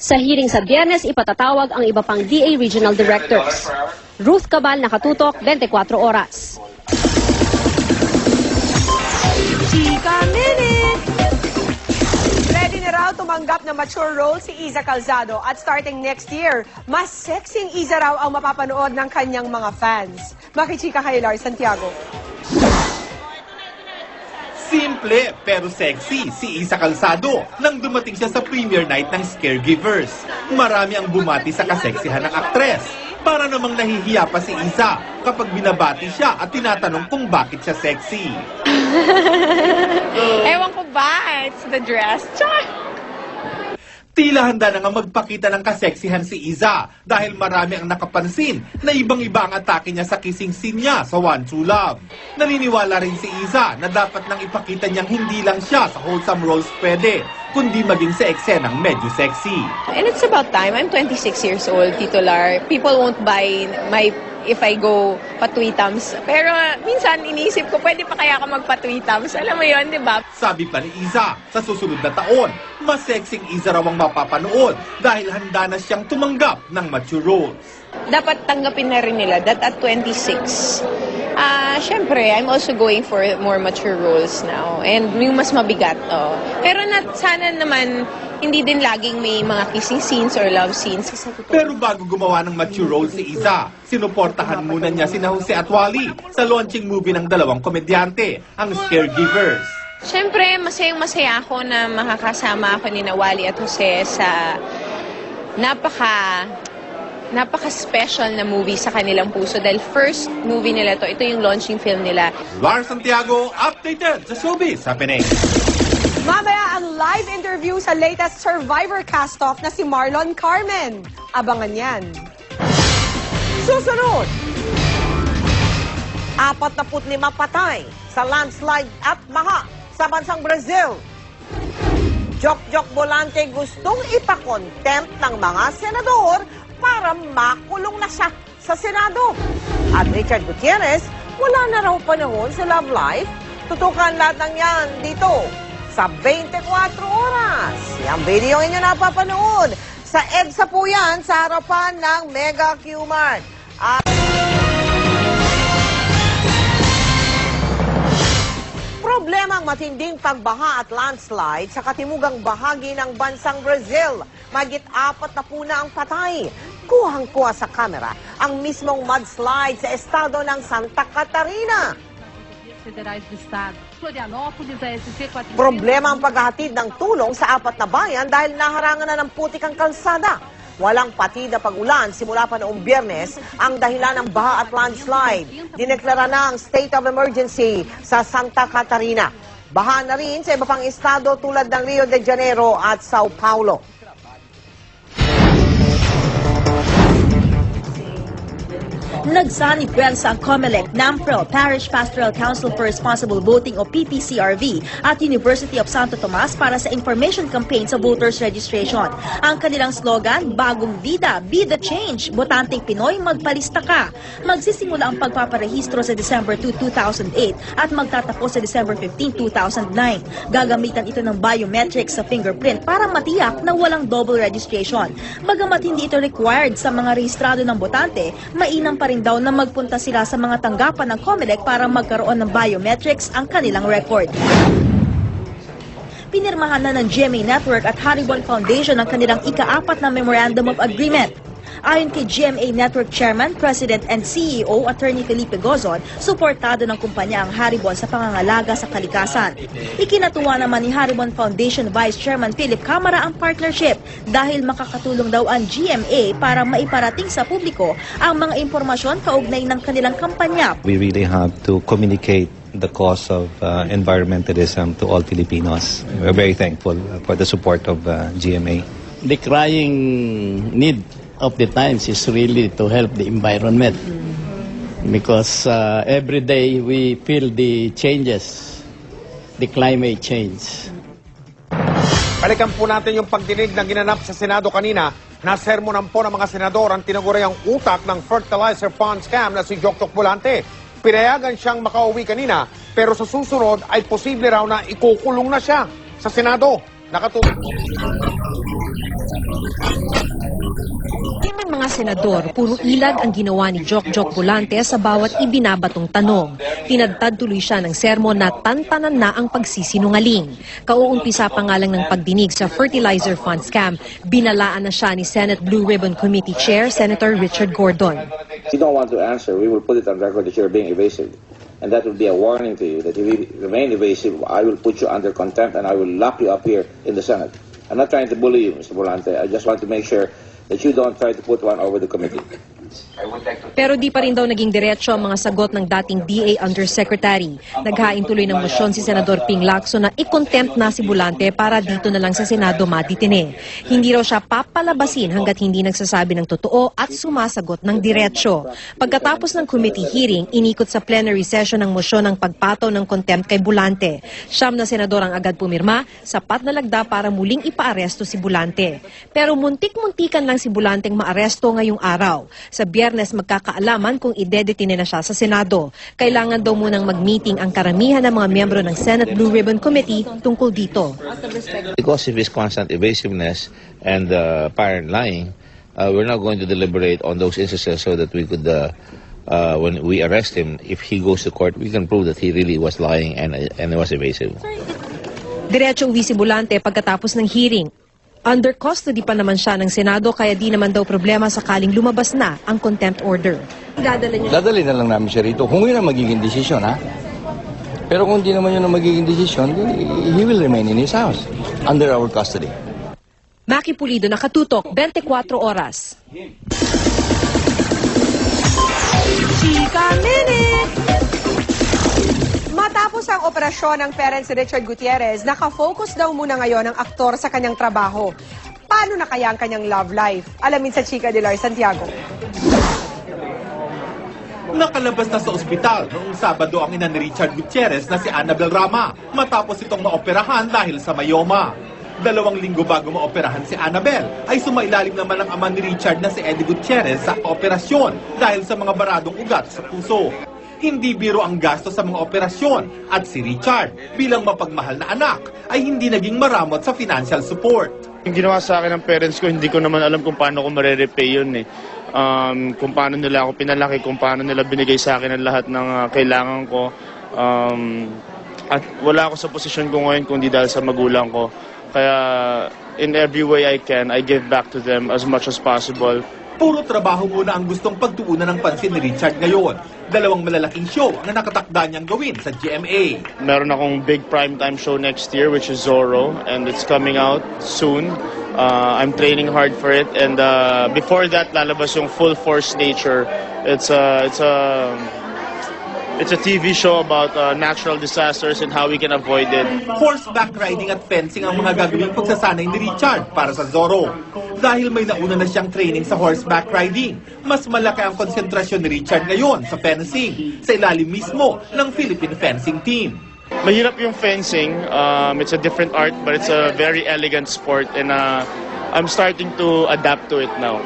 Sa hearing sa Biyernes, ipatatawag ang iba pang DA Regional Directors. Ruth Cabal, Nakatutok, 24 Oras. Chika Minute! Ready na raw tumanggap na mature role si Iza Calzado at starting next year, mas sexing Iza raw ang mapapanood ng kanyang mga fans. Makichika kay Lars Santiago. Simple pero sexy si Iza Calzado nang dumating siya sa premiere night ng Caregivers. Marami ang bumati sa kaseksihan ng aktres. Para namang nahihiya pa si Iza kapag binabati siya at tinatanong kung bakit siya sexy. Ewan ko ba? It's the dress. Char! Tila handa na nga magpakita ng kaseksihan si Iza dahil marami ang nakapansin na ibang-iba ang atake niya sa kissing scene niya sa One True Love. Naniniwala rin si Iza na dapat nang ipakita niyang hindi lang siya sa wholesome roles pwede, kundi maging sa eksenang medyo sexy. And it's about time. I'm 26 years old, Tito Lar. People won't buy my if I go patwitams. Pero minsan iniisip ko, pwede pa kaya ako magpatwitams? Alam mo yon, di ba? Sabi pa ni Iza, sa susunod na taon, mas sexing Iza raw ang mapapanood dahil handa na siyang tumanggap ng mature roles. Dapat tanggapin na rin nila that at 26, Syempre, I'm also going for more mature roles now. And yung mas mabigat, Pero sana naman, hindi din laging may mga kissing scenes or love scenes. Pero bago gumawa ng mature role si Iza, sinuportahan muna niya sina Jose at Wally sa launching movie ng dalawang komedyante, ang Caregivers. Syempre, masayang-masaya ako na makakasama ako ni Wally at Jose sa napaka-special na movie sa kanilang puso dahil first movie nila to. Ito yung launching film nila. Lars Santiago, updated sa showbiz happening. Mamaya ang live interview sa latest Survivor cast-off na si Marlon Carmen. Abangan yan. Susunod, 45 patay sa landslide at baha sa bansang Brazil. Jok-Jok Bolante gustong ipakontempt ng mga senador para makulong na siya sa Senado. At Richard Gutierrez, wala na raw panahon sa love life. Tutukan lahat ng yan dito sa 24 oras. Yung video inyo napapanood. Sa EDSA po yan, sa harapan ng Mega Q-Mart. Problema ang matinding pagbaha at landslide sa katimugang bahagi ng bansang Brazil. Magit 40 na ang patay. Kuhang-kuha sa kamera ang mismong mudslide sa estado ng Santa Catarina. Problema ang paghahatid ng tulong sa 4 na bayan dahil naharangan na ng putik ang kalsada. Walang patid na pag-ulan simula pa noong Biyernes ang dahilan ng baha at landslide. Dineklara na ang state of emergency sa Santa Catarina. Baha na rin sa iba pang estado tulad ng Rio de Janeiro at Sao Paulo. Nagsanipwersa ang COMELEC, NAMPRO, Parish Pastoral Council for Responsible Voting o PPCRV at University of Santo Tomas para sa information campaign sa voters registration. Ang kanilang slogan, Bagong Vida, Be the Change, Botanteng Pinoy, Magpalista Ka. Magsisimula ang pagpaparehistro sa December 2, 2008 at magtatapos sa December 15, 2009. Gagamitan ito ng biometrics sa fingerprint para matiyak na walang double registration. Bagamat hindi ito required sa mga rehistrado ng botante, mainam pa rin daw na magpunta sila sa mga tanggapan ng COMELEC para magkaroon ng biometrics ang kanilang record. Pinirmahan na ng GMA Network at Haribon Foundation ang kanilang ika-4 na Memorandum of Agreement. Ayon kay GMA Network Chairman, President and CEO Attorney Felipe Gozon, suportado ng kumpanya ang Haribon sa pangangalaga sa kalikasan. Ikinatuwa naman ni Haribon Foundation Vice Chairman Philip Camara ang partnership dahil makakatulong daw ang GMA para maiparating sa publiko ang mga impormasyon kaugnay ng kanilang kampanya. We really have to communicate the cause of environmentalism to all Filipinos. We're very thankful for the support of GMA. The crying need of the times is really to help the environment because every day we feel the changes, the climate change. Balikan po natin yung pagdinig na ginanap sa Senado kanina na sermonan po ng mga senador ang tinaguriang utak ng fertilizer fund scam na si Jok-Jok Bolante. Pinayagan siyang makauwi kanina pero sa susunod ay posible raw na ikukulong na siya sa Senado. Mga senador, puro ilag ang ginawa ni Jok-Jok Bolante sa bawat ibinabatong tanong. Tinadtad tuloy siya ng sermon na tantanan na ang pagsisinungaling. Kauumpisa pa nga lang ng pagdinig sa fertilizer fund scam, binalaan na siya ni Senate Blue Ribbon Committee Chair Senator Richard Gordon. If you don't want to answer, we will put it on record that you're being evasive. And that will be a warning to you that if you remain evasive, I will put you under contempt and I will lock you up here in the Senate. I'm not trying to bully you, Mr. Bolante. I just want to make sure that you don't try to put one over the committee. Pero di pa rin daw naging diretso ang mga sagot ng dating DA Undersecretary. Naghain tuloy ng motion si Senador Ping Lacson na i-contempt na si Bolante para dito na lang sa Senado matitine. Hindi raw siya papalabasin hanggat hindi nagsasabi ng totoo at sumasagot ng diretso. Pagkatapos ng committee hearing, inikot sa plenary session ng motion ng pagpataw ng contempt kay Bolante. 9 na senador ang agad pumirma, sapat na lagda para muling ipaaresto si Bolante. Pero muntik-muntikan lang si Bolanteng maaresto ngayong araw. Sa Biyernes magkakaalaman kung idedetine na siya sa Senado. Kailangan daw munang mag-meeting ang karamihan ng mga miyembro ng Senate Blue Ribbon Committee tungkol dito. Because of his constant evasiveness and apparent lying, we're not going to deliberate on those instances so that we could when we arrest him, if he goes to court, we can prove that he really was lying and was evasive. Diretso uwi si Bolante pagkatapos ng hearing. Under custody pa naman siya ng Senado kaya di naman daw problema sakaling lumabas na ang contempt order. Dadali na lang namin siya rito. Kung yun ang magiging desisyon, ha? Pero kung di naman yun ang magiging desisyon, he will remain in his house under our custody. Maki Pulido, Nakatutok, 24 Oras. Chika Minute! Matapos ang operasyon ng parents si Richard Gutierrez, nakafocus daw muna ngayon ang aktor sa kanyang trabaho. Paano na kaya ang kanyang love life? Alamin sa Chika de Lar Santiago. Nakalabas na sa ospital noong Sabado ang ina ni Richard Gutierrez na si Annabel Rama matapos itong maoperahan dahil sa mayoma. 2 linggo bago maoperahan si Annabel ay sumailalim naman ang ama ni Richard na si Eddie Gutierrez sa operasyon dahil sa mga baradong ugat sa puso. Hindi biro ang gasto sa mga operasyon at si Richard bilang mapagmahal na anak ay hindi naging maramot sa financial support. Yung ginawa sa akin ng parents ko, hindi ko naman alam kung paano ko marerepay yun eh. Kung paano nila ako pinalaki, kung paano nila binigay sa akin ang lahat ng kailangan ko. At wala ako sa posisyon ko ngayon kundi dahil sa magulang ko. Kaya in every way I can, I give back to them as much as possible. Puro trabaho muna ang gustong pagtuunan ng pansin ni Richard ngayon. 2 malalaking show ang nakatakda niyang gawin sa GMA. Meron akong big primetime show next year which is Zorro and it's coming out soon. I'm training hard for it and before that lalabas yung Full Force Nature. It's a TV show about natural disasters and how we can avoid it. Horseback riding at fencing ang mga gagawing pagsasanay ni Richard para sa Zorro. Dahil may nauna na siyang training sa horseback riding, mas malaki ang konsentrasyon ni Richard ngayon sa fencing, sa ilalim mismo ng Philippine fencing team. Mahirap yung fencing. It's a different art but it's a very elegant sport and I'm starting to adapt to it now.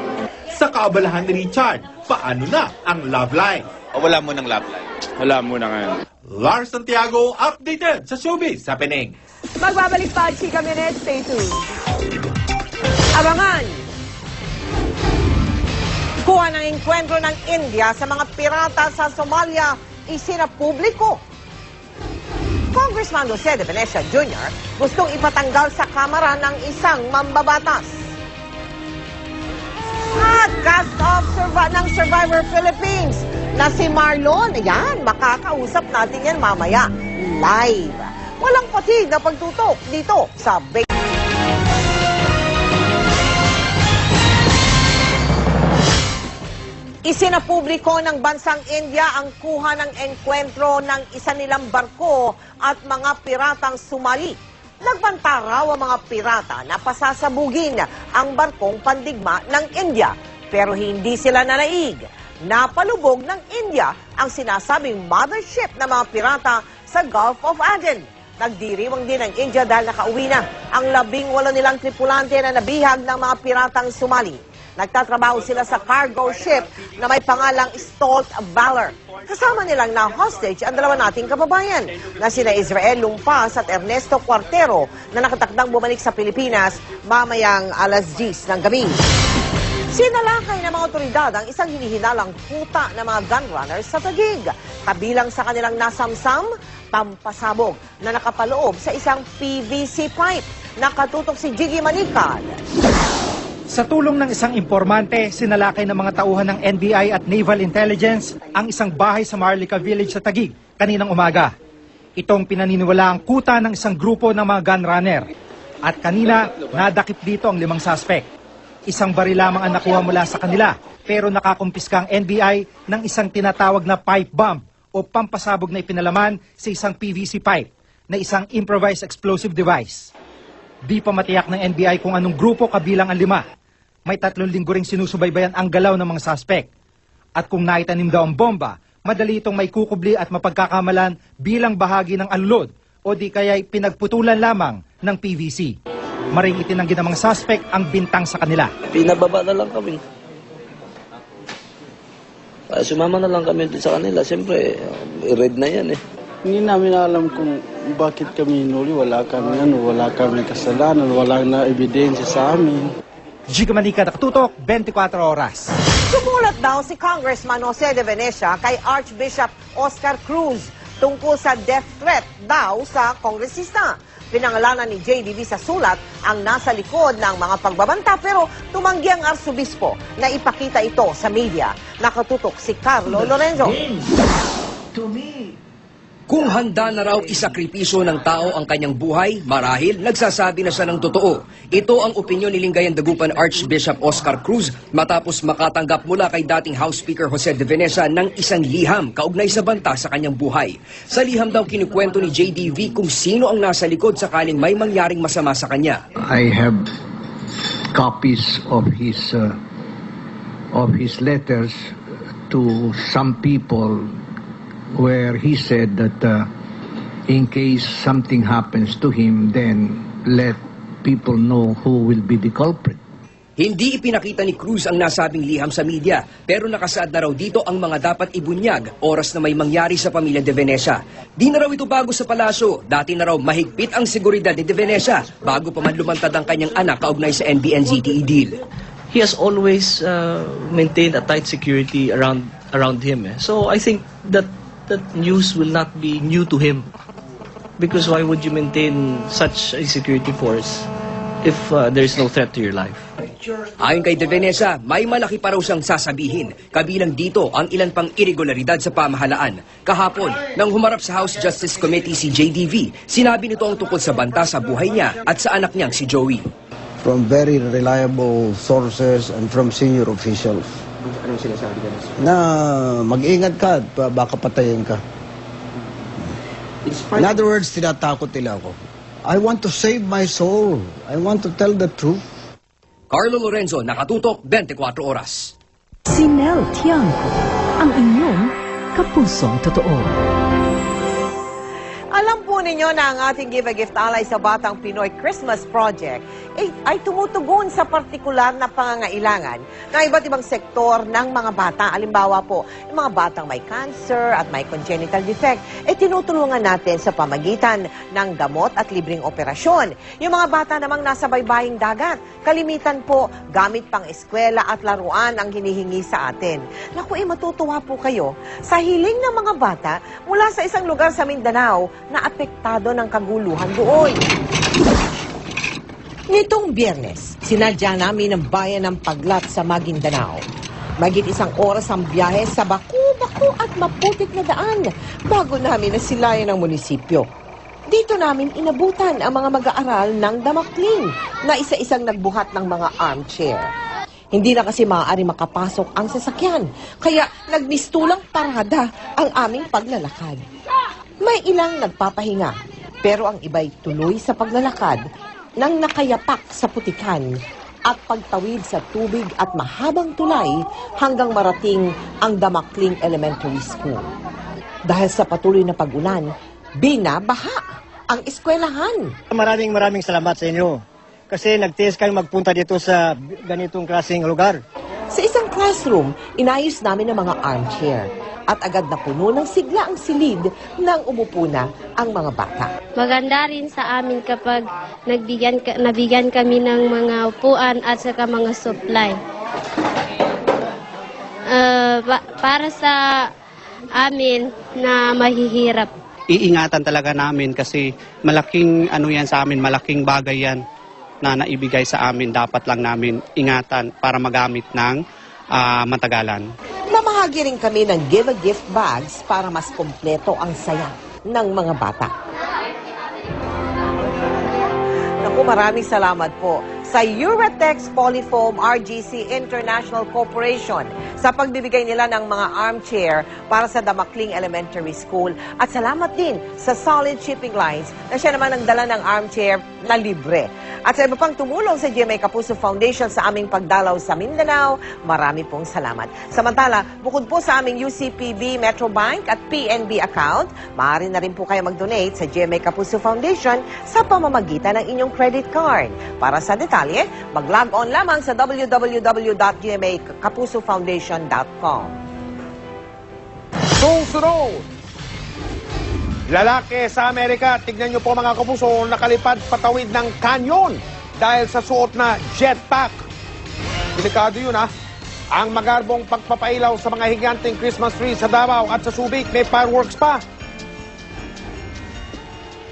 Sa kaabalahan ni Richard, paano na ang love life? Wala mo ng love life. Wala muna ngayon. Lars Santiago, updated sa Showbiz Happening. Magbabalik pa ang Chika Minute. Stay tuned. Abangan! Kuha ng enkwentro ng India sa mga pirata sa Somalia, isinapubliko. Congressman Jose de Venecia Jr. gustong ipatanggal sa kamara ng isang mambabatas. At cast off ng Survivor Philippines na si Marlon. Ayan, makakausap natin yan mamaya. Live. Walang patig na pagtutok dito sa Isinapubliko ng bansang India ang kuha ng enkwentro ng isa nilang barko at mga piratang Somali. Nagbanta raw ang mga pirata na pasasabugin ang barkong pandigma ng India. Pero hindi sila nanaig. Napalubog ng India ang sinasabing mothership ng mga pirata sa Gulf of Aden. Nagdiriwang din ang India dahil nakauwi na ang 18 nilang tripulante na nabihag ng mga piratang Somali. Nagtatrabaho sila sa cargo ship na may pangalang Stolt Valor. Kasama nilang na-hostage ang 2 nating kababayan na sina Israel Lumpas at Ernesto Cuartero na nakatakdang bumalik sa Pilipinas mamayang 10:00 ng gabi. Sinalakay ng mga otoridad ang isang hinihinalang kuta ng mga gun runners sa Taguig. Kabilang sa kanilang nasamsam, pampasabog na nakapaloob sa isang PVC pipe. Nakatutok si Jiggy Manikal. Sa tulong ng isang impormante, sinalakay ng mga tauhan ng NBI at Naval Intelligence ang isang bahay sa Marlica Village sa Taguig kaninang umaga. Itong pinaniniwalaang kuta ng isang grupo ng mga gun runner. At kanina, nadakip dito ang 5 suspect. Isang baril lamang ang nakuha mula sa kanila, pero nakakumpiska ang NBI ng isang tinatawag na pipe bomb o pampasabog na ipinalaman sa isang PVC pipe na isang improvised explosive device. Di pa matiyak ng NBI kung anong grupo kabilang ang 5. May 3 linggo ring sinusubaybayan ang galaw ng mga suspect. At kung naitanim daw ang bomba, madali itong may kukubli at mapagkakamalan bilang bahagi ng alulod o di kaya'y pinagputulan lamang ng PVC. Maring itinanggi ng mga suspect ang bintang sa kanila. Pinababa na lang kami. Sumama na lang kami sa kanila. Siyempre, red na yan eh. Hindi namin alam kung bakit kami hinuli. Wala kami kasalanan, wala na ebidensya sa amin. Giga Manika, Nakatutok, 24 Oras. Sumulat daw si Congressman Jose de Venecia kay Archbishop Oscar Cruz tungkol sa death threat daw sa kongresista. Pinangalanan ni JDV sa sulat ang nasa likod ng mga pagbabanta pero tumanggi ang arsobispo na ipakita ito sa media. Nakatutok si Carlo Lorenzo. Kung handa na raw isakripisyo ng tao ang kanyang buhay, marahil nagsasabi na siya ng totoo. Ito ang opinyon ni Lingayen Dagupan Archbishop Oscar Cruz matapos makatanggap mula kay dating House Speaker Jose de Venecia ng isang liham kaugnay sa banta sa kanyang buhay. Sa liham daw kinukwento ni JDV kung sino ang nasa likod sakaling may mangyaring masama sa kanya. I have copies of his letters to some people where he said that in case something happens to him, then let people know who will be the culprit. Hindi ipinakita ni Cruz ang nasabing liham sa media, pero nakasaad na raw dito ang mga dapat ibunyag oras na may mangyari sa pamilya de Venecia. Di na raw ito bago sa palasyo, dati na raw mahigpit ang seguridad ni de Venecia bago pa man lumantad ang kanyang anak kaugnay sa NBN-ZTE deal. He has always maintained a tight security around him. So I think that news will not be new to him. Because why would you maintain such a security force if there is no threat to your life? Ayon kay de Venecia, may malaki pa raw siyang sasabihin. Kabilang dito ang ilan pang irregularidad sa pamahalaan. Kahapon, nang humarap sa House Justice Committee si JDV, sinabi nito ang tungkol sa banta sa buhay niya at sa anak niyang si Joey. From very reliable sources and from senior officials. Anong sinasabi ka? Na mag-ingat ka at baka patayin ka. In other words, tinatakot nila ako. I want to save my soul. I want to tell the truth. Carlo Lorenzo, Nakatutok, 24 Oras. Si Nel Tiangco, ang inyong kapusong totoo. Alam po ninyo na ang ating Give a Gift alay sa Batang Pinoy Christmas Project ay tumutugon sa partikular na pangangailangan ng iba't ibang sektor ng mga bata. Halimbawa po, yung mga batang may cancer at may congenital defect, tinutulungan natin sa pamagitan ng gamot at libreng operasyon. Yung mga bata namang nasa baybaying dagat, kalimitan po gamit pang eskwela at laruan ang hinihingi sa atin. Naku, matutuwa po kayo sa hiling ng mga bata mula sa isang lugar sa Mindanao na apektado ng kaguluhan doon. Nitong Biyernes, sinadya namin ang bayan ng Paglat sa Maguindanao. Magit isang oras ang biyahe sa baku-baku at maputik na daan bago namin nasilayan ang munisipyo. Dito namin inabutan ang mga mag-aaral ng Damakling na isa-isang nagbuhat ng mga armchair. Hindi na kasi maaari makapasok ang sasakyan, kaya nagmistulang parada ang aming paglalakad. May ilang nagpapahinga, pero ang iba'y tuloy sa paglalakad nang nakayapak sa putikan at pagtawid sa tubig at mahabang tulay hanggang marating ang Damakling Elementary School. Dahil sa patuloy na pag-ulan, binabaha ang eskwelahan. Maraming salamat sa inyo kasi nagtiis kayong magpunta dito sa ganitong klaseng lugar. Sa isang classroom, inayos namin ang mga armchair at agad na puno ng sigla ang silid nang umupo na ang mga bata. Maganda rin sa amin kapag nabigyan kami ng mga upuan at saka mga supply. Para sa amin na mahihirap. Iingatan talaga namin kasi malaking yan sa amin, malaking bagay yan na naibigay sa amin. Dapat lang namin ingatan para magamit ng matagalan. Namahagi rin kami ng Give a Gift bags para mas kompleto ang saya ng mga bata. Naku, maraming salamat po sa Uratex Polyfoam RGC International Corporation sa pagbibigay nila ng mga armchair para sa Damakling Elementary School. At salamat din sa Solid Shipping Lines na siya naman nagdala ng armchair na libre. At sa iba pang tumulong sa GMA Kapuso Foundation sa aming pagdalaw sa Mindanao, marami pong salamat. Samantala, bukod po sa aming UCPB, Metrobank at PNB account, maaari na rin po kayo mag-donate sa GMA Kapuso Foundation sa pamamagitan ng inyong credit card. Para sa detalye, mag-log on lamang sa www.gmakapusofoundation.com. Susunod! Lalaki sa Amerika, tignan nyo po mga kapuso, nakalipad patawid ng kanyon dahil sa suot na jetpack. Delikado yun ha. Ang magarbong pagpapailaw sa mga higanteng Christmas tree sa Davao at sa Subic, may fireworks pa.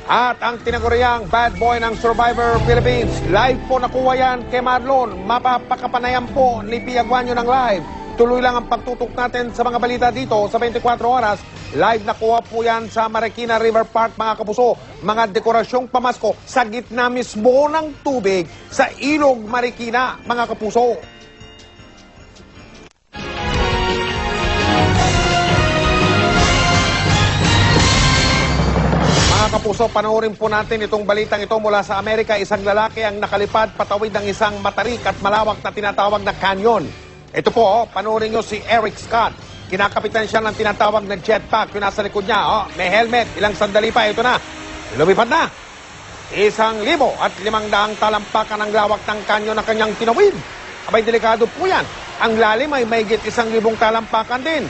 At ang tinaguriang bad boy ng Survivor Philippines, live po nakuha yan kay Marlon. Mapapakapanayan po ni Pia Guanyo ng live. Tuloy lang ang pagtutok natin sa mga balita dito sa 24 oras. Live nakuha po yan sa Marikina River Park, mga kapuso. Mga dekorasyong pamasko sa gitna mismo ng tubig sa Ilog Marikina, mga kapuso. Mga kapuso, panoorin po natin itong balitang ito mula sa Amerika. Isang lalaki ang nakalipad patawid ng isang matarik at malawak na tinatawag na canyon. Ito po, panoorin nyo si Eric Scott. Kinakapitan siya ng tinatawag na jetpack. Yung nasa likod niya, may helmet. Ilang sandali pa, ito na. Lumipad na. 1,500 talampakan ang lawak ng canyon na kanyang tinawid. Abay, delikado po yan. Ang lalim ay mahigit 1,000 talampakan din.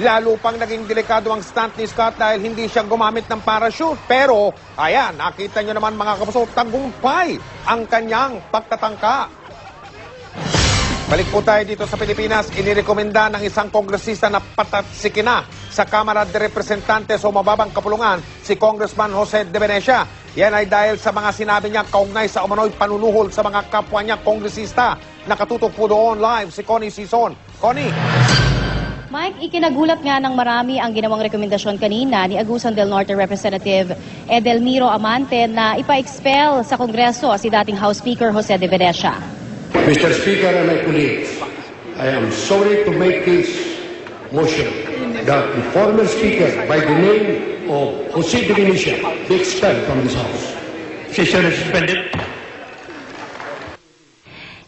Lalo pang naging delikado ang stunt ni Scott dahil hindi siya gumamit ng parachute. Pero, ayan, nakita nyo naman mga kapuso, tagumpay ang kanyang pagtatangka. Balik po tayo dito sa Pilipinas. Inirekomenda ng isang kongresista na patatsikin na sa Kamara de Representantes o mababang kapulungan si Congressman Jose de Venecia. Yan ay dahil sa mga sinabi niya kaugnay sa umano'y panunuhol sa mga kapwa niya kongresista. Nakatutok po doon live si Connie Sison. Connie. Mike, ikinagulat nga ng marami ang ginawang rekomendasyon kanina ni Agusan del Norte Representative Edelmiro Amante na ipa-expel sa Kongreso si dating House Speaker Jose de Venecia. Mr. Speaker and my colleagues, I am sorry to make this motion that the former Speaker by the name of Jose de Venecia be expelled from this House. Session is suspended.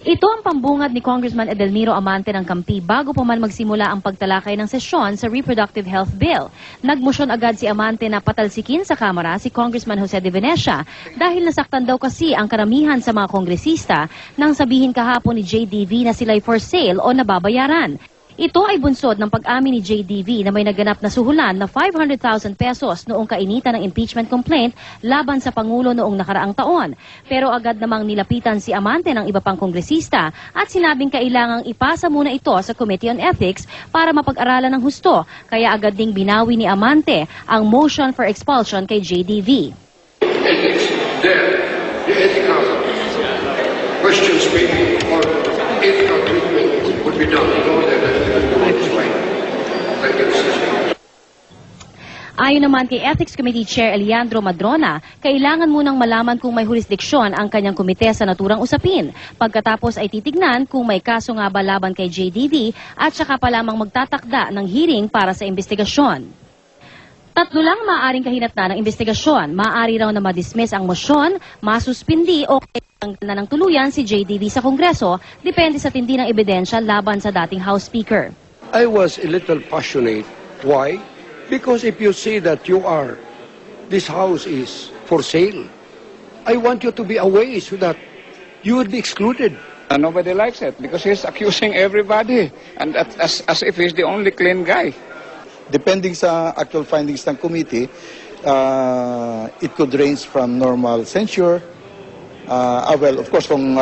Ito ang pambungad ni Congressman Edelmiro Amante ng Kampi bago pa man magsimula ang pagtalakay ng sesyon sa Reproductive Health Bill. Nagmosyon agad si Amante na patalsikin sa Kamara si Congressman Jose de Venecia dahil nasaktan daw kasi ang karamihan sa mga kongresista nang sabihin kahapon ni JDV na sila'y for sale o nababayaran. Ito ay bunsod ng pag-amin ni JDV na may naganap na suhulan na 500,000 pesos noong kainitan ng impeachment complaint laban sa Pangulo noong nakaraang taon. Pero agad namang nilapitan si Amante ng iba pang kongresista at sinabing kailangang ipasa muna ito sa Committee on Ethics para mapag-aralan ng husto. Kaya agad ding binawi ni Amante ang motion for expulsion kay JDV. Ethics, there, the ethical questions maybe or ethical treatment would be done in order that Ayon naman kay Ethics Committee Chair Eliandro Madrona, kailangan munang malaman kung may jurisdiksyon ang kanyang komite sa naturang usapin. Pagkatapos ay titignan kung may kaso nga ba laban kay JDV at saka pa lamang magtatakda ng hearing para sa investigasyon. 3 lang maaaring kahinatnan ng investigasyon. Maaari raw na ma-dismiss ang motion, masuspindi o tanggal na ng tuluyan si JDV sa Kongreso, depende sa tindi ng ebidensya laban sa dating House Speaker. I was a little passionate. Why? Because if you say that this house is for sale, I want you to be away so that you would be excluded. Nobody likes it because he's accusing everybody and as if he's the only clean guy. Depending sa actual findings ng committee, it could range from normal censure. Well, of course, kung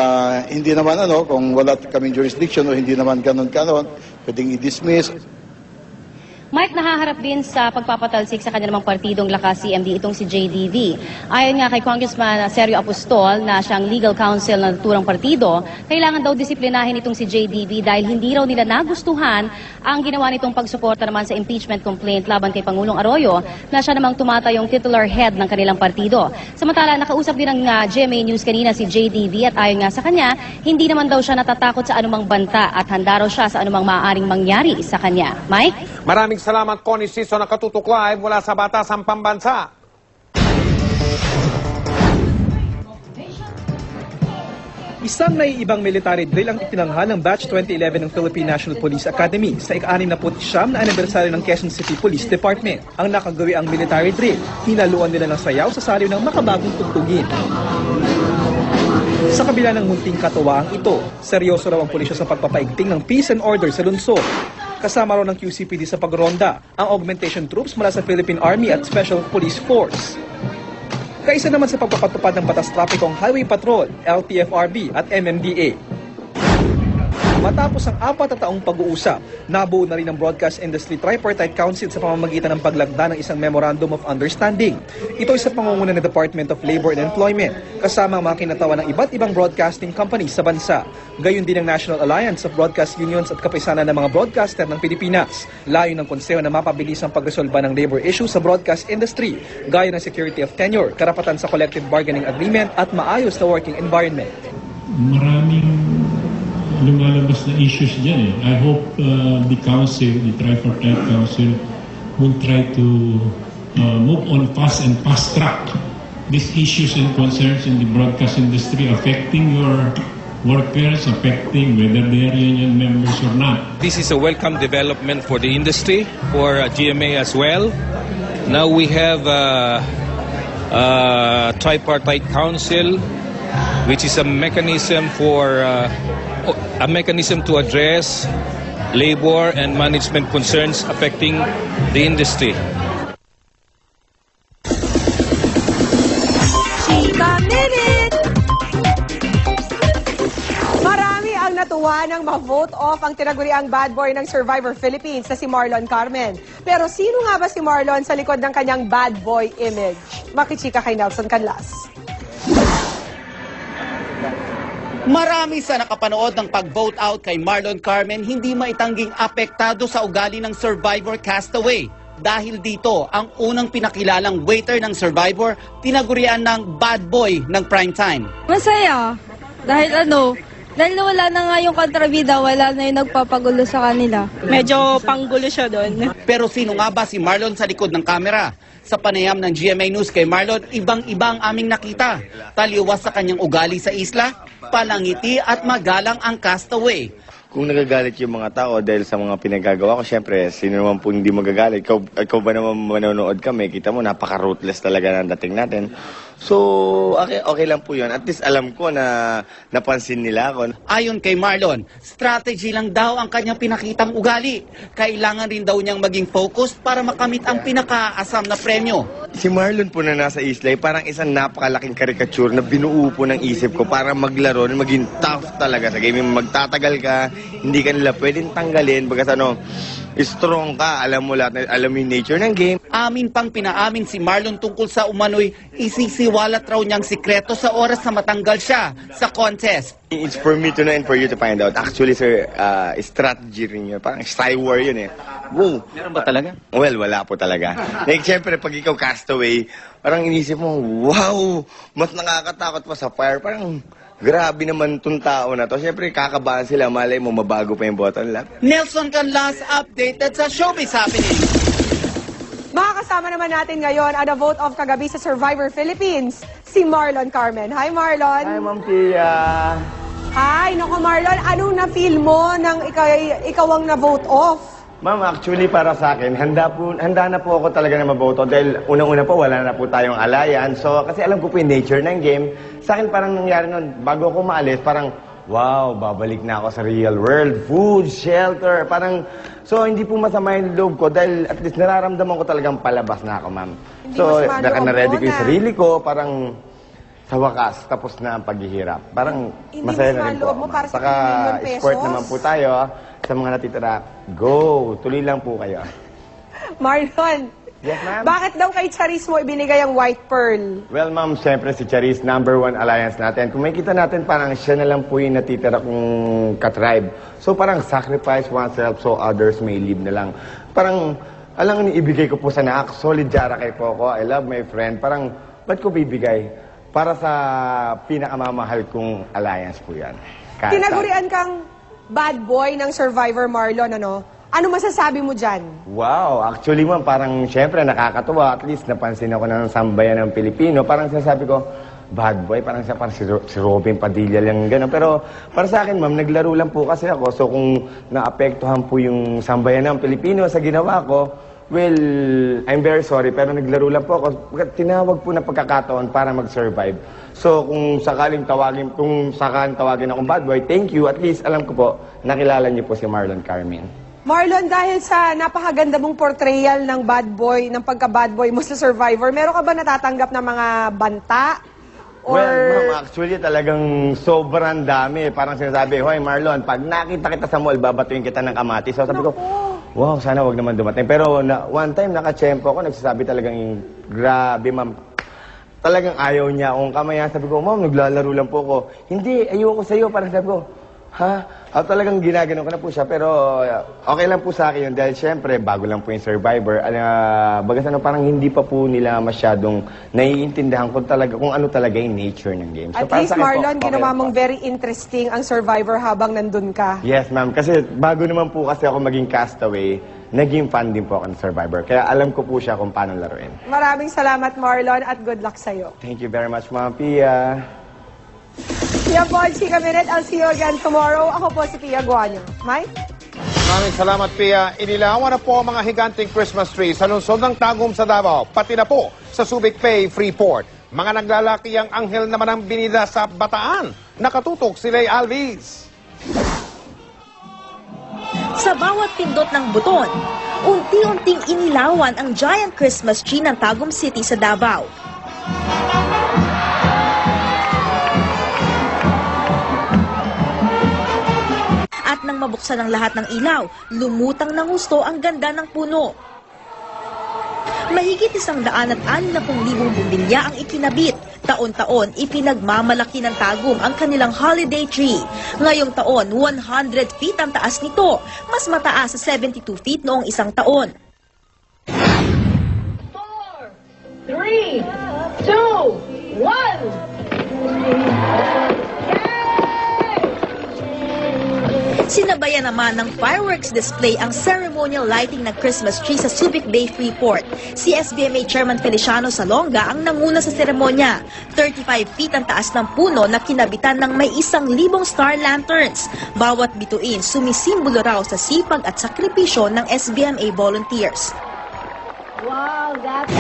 hindi naman kung wala kaming jurisdiction o hindi naman ganon-ganon, pwedeng i-dismiss. Mike, nahaharap din sa pagpapatalsik sa kanya namang partidong lakas CMD itong si JDV. Ayon nga kay Congressman Sergio Apostol na siyang legal counsel ng naturang partido, kailangan daw disiplinahin itong si JDV dahil hindi raw nila nagustuhan ang ginawa nitong pagsuporta naman sa impeachment complaint laban kay Pangulong Arroyo na siya namang tumatayong titular head ng kanilang partido. Samantala, nakausap din ng GMA News kanina si JDV at ayon nga sa kanya, hindi naman daw siya natatakot sa anumang banta at handa raw siya sa anumang maaaring mangyari sa kanya. Mike? Maraming salamat, Connie Sison, nakatutok live mula sa Batasang Pambansa. Isang naiibang military drill ang itinanghal ng Batch 2011 ng Philippine National Police Academy sa ika-69 na anibersaryo ng Quezon City Police Department. Ang nakagawi ang military drill, hinaluan nila ng sayaw sa saliw ng makabagong tugtugin. Sa kabila ng munting katuwaang ito, seryoso raw ang pulisya sa pagpapaigting ng peace and order sa lungsod. Kasama raw ng QCPD sa pagronda ang augmentation troops mula sa Philippine Army at Special Police Force. Kaisa naman sa pagpapatupad ng batas trapiko ang Highway Patrol, LTFRB at MMDA. Matapos ang 4 na taong pag-uusap, nabuo na rin ang Broadcast Industry Tripartite Council sa pamamagitan ng paglagda ng isang Memorandum of Understanding. Ito ay sa pangunguna ng Department of Labor and Employment, kasama ang mga kinatawan ng iba't ibang broadcasting companies sa bansa. Gayon din ang National Alliance of Broadcast Unions at Kapisanan ng mga Broadcaster ng Pilipinas. Layo ng konseho na mapabilis ang pagresolba ng labor issue sa broadcast industry, gaya ng security of tenure, karapatan sa collective bargaining agreement at maayos na working environment. Maraming lumalabas na issues dyan eh. I hope the council, the Tripartite Council, will try to move on fast and fast track these issues and concerns in the broadcast industry affecting your workers, affecting whether they are union members or not. This is a welcome development for the industry, for GMA as well. Now we have a Tripartite Council, which is a mechanism for to address labor and management concerns affecting the industry. Marami ang natuwa nang ma-vote off ang tinaguriang bad boy ng Survivor Philippines na si Marlon Carmen. Pero sino nga ba si Marlon sa likod ng kanyang bad boy image? Makichika kay Nelson Canlas. Marami sa nakapanood ng pag-vote out kay Marlon Carmen hindi maitangging apektado sa ugali ng Survivor castaway. Dahil dito, ang unang pinakilalang waiter ng Survivor, tinagurian ng bad boy ng primetime. Masaya. Dahil dahil wala na nga yung kontrabida, wala na yung nagpapagulo sa kanila. Medyo panggulo siya doon. Pero sino nga ba si Marlon sa likod ng kamera? Sa panayam ng GMA News kay Marlon, ibang-ibang aming nakita. Taliwas sa kanyang ugali sa isla, palangiti at magalang ang castaway. Kung nagagalit yung mga tao dahil sa mga pinagagawa ko, syempre, sino naman po hindi magagalit? Ikaw ba naman manonood kami? Kita mo, napaka-ruthless talaga ng dating natin. So, okay lang po yun. At least alam ko na napansin nila ako. Ayon kay Marlon, strategy lang daw ang kanyang pinakitang ugali. Kailangan rin daw niyang maging focused para makamit ang pinakaasam na premyo. Si Marlon po na nasa isla, parang isang napakalaking karikature na binuo po ng isip ko para maglaro, maging tough talaga sa game. Magtatagal ka, hindi ka nila pwedeng tanggalin. Bagas strong ka, alam mo lahat, alam mo yung nature ng game. Amin pang pinaamin si Marlon tungkol sa umano'y isisiwalat raw niyang sikreto sa oras na matanggal siya sa contest. It's for me to know and for you to find out. Actually, sir, strategy rin yun. Parang spy war yun eh. Wow. Meron ba talaga? Well, wala po talaga. Like, syempre, pag ikaw castaway, parang inisip mo, wow, mas nakakatakot pa sa fire. Parang, grabe naman itong tao na to. Siyempre, kakabahan sila. Malay mo, mabago pa yung button lap. Nelson Canlas updated sa Showbiz Happening. Makakasama naman natin ngayon ang na-vote off kagabi sa Survivor Philippines, si Marlon Carmen. Hi, Marlon. Hi, Ma'am Tia. Hi, naku Marlon, anong na-feel mo nang ikaw ang na-vote off? Ma'am, actually para sa akin, handa na po ako talaga na maboto dahil unang-una po wala na po tayong alliance. So, kasi alam ko po yung nature ng game. Sa akin parang nangyari nun, bago ako maalis, parang, wow, babalik na ako sa real world. Food, shelter, parang, so hindi po masama yung loob ko dahil at least nararamdaman ko talagang palabas na ako, ma'am. So, na-ready ko yung sarili ko, parang sa wakas, tapos na ang paghihirap. Parang masaya na rin po ako. Saka sport naman po tayo. Sa mga natitira, go! Tuloy lang po kayo. Marlon, yes, ma'am? Bakit daw kay Charis mo ibinigay ang white pearl? Well, ma'am, siyempre si Charis, #1 alliance natin. Kung makikita natin, parang siya na lang po yung natitira kong katribe. So parang sacrifice oneself so others may live na lang. Parang, alang ibigay ko po sa naak, solid jara kay Coco, I love my friend. Parang, ba't ko bibigay? Para sa pinakamamahal kong alliance po yan. Tinagurian kang bad boy ng Survivor, Marlon, ano? Ano masasabi mo dyan? Wow, actually ma'am, parang syempre nakakatuwa. At least napansin ako ng sambayan ng Pilipino. Parang sinasabi ko, bad boy, parang si Robin Padilla lang gano'n. Pero para sa akin ma'am, naglaro lang po kasi ako. So kung naapektuhan po yung sambayan ng Pilipino sa ginawa ko, well, I'm very sorry, pero naglaro lang po ako. Tinawag po na pagkakataon para mag-survive. So, kung sakaling tawagin akong bad boy, thank you. At least, alam ko po, nakilala niyo po si Marlon Carmen. Marlon, dahil sa napakaganda mong portrayal ng bad boy, ng pagka-bad boy mo sa Survivor, meron ka ba natatanggap na mga banta Or... Well, ma'am, actually talagang sobrang dami. Parang sinasabi, hoy Marlon, pag nakita kita sa mall, babatuin kita ng kamatis. So sabi ko, wow, sana wag naman dumating. Pero one time nakachempo ako, nagsasabi talagang, grabe ma'am. Talagang ayaw niya akong kamayan. Sabi ko, ma'am, naglalaro lang po ako. Hindi, ayoko sa'yo. Parang sabi ko, ha? Talagang ginagano ko na po siya. Pero okay lang po sa akin yun. Dahil syempre, bago lang po yung Survivor. Bagas parang hindi pa po nila masyadong naiintindihan kung ano talaga yung nature ng game. So, At least, Marlon, ginawa mong very interesting ang Survivor habang nandun ka. Yes, ma'am. Kasi bago naman po kasi ako maging castaway, naging fan din po ako ng Survivor. Kaya alam ko po siya kung paano laruin. Maraming salamat, Marlon, at good luck sa'yo. Thank you very much, Ma'am Pia. Yan po ang Chika Minute. I'll see you again tomorrow. Ako po si Pia Guanyo. Mike? Maraming salamat, Pia. Inilawan na po ang mga higanting Christmas tree sa lungsod ng Tagum sa Davao, pati na po sa Subic Bay, Freeport. Mga naglalaki ang anghel naman ang binida sa Bataan. Nakatutok si Lay Alvis. Sa bawat pindot ng buton, unti-unting inilawan ang giant Christmas tree ng Tagum City sa Davao. At nang mabuksan ang lahat ng ilaw, lumutang ng husto ang ganda ng puno. Mahigit 160,000 bumbilya ang ikinabit. Taon-taon, ipinagmamalaki ng Tagum ang kanilang holiday tree. Ngayong taon, 100 feet ang taas nito, mas mataas sa 72 feet noong isang taon. 4, 3, 2, 1... Sinabayan naman ng fireworks display ang ceremonial lighting ng Christmas tree sa Subic Bay, Freeport. Si SBMA Chairman Feliciano Salonga ang nanguna sa seremonya. 35 feet ang taas ng puno na kinabitan ng may 1,000 star lanterns. Bawat bituin sumisimbolo raw sa sipag at sakripisyo ng SBMA volunteers. Wow, that's...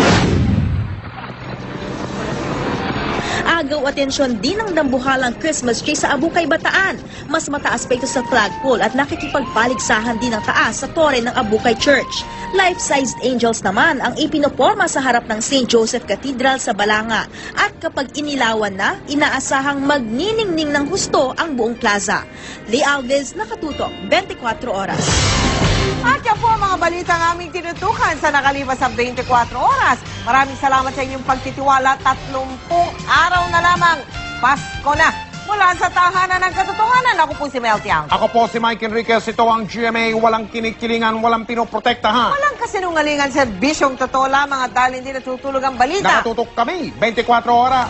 Agaw atensyon din ang dambuhalang Christmas tree sa Abukay, Bataan. Mas mataas pa ito sa flagpole at nakikipagpaligsahan din ang taas sa tore ng Abukay Church. Life-sized angels naman ang ipinoporma sa harap ng St. Joseph Cathedral sa Balanga. At kapag inilawan na, inaasahang magniningning ng husto ang buong plaza. Lee Alves, Nakatutok, 24 oras. At yan po ang mga balita ng aming tinutukan sa nakalipas sa 24 oras. Maraming salamat sa inyong pagtitiwala. 30 araw na lamang. Pasko na. Mula sa tahanan ng katotohanan, ako po si Mel Tiang. Ako po si Mike Enriquez. Ito ang GMA. Walang kinikilingan, walang pinoprotektahan. Walang kasinungalingan, serbisyong totoo lamang at dahil hindi natutulog ang balita. Nakatutok kami, 24 oras.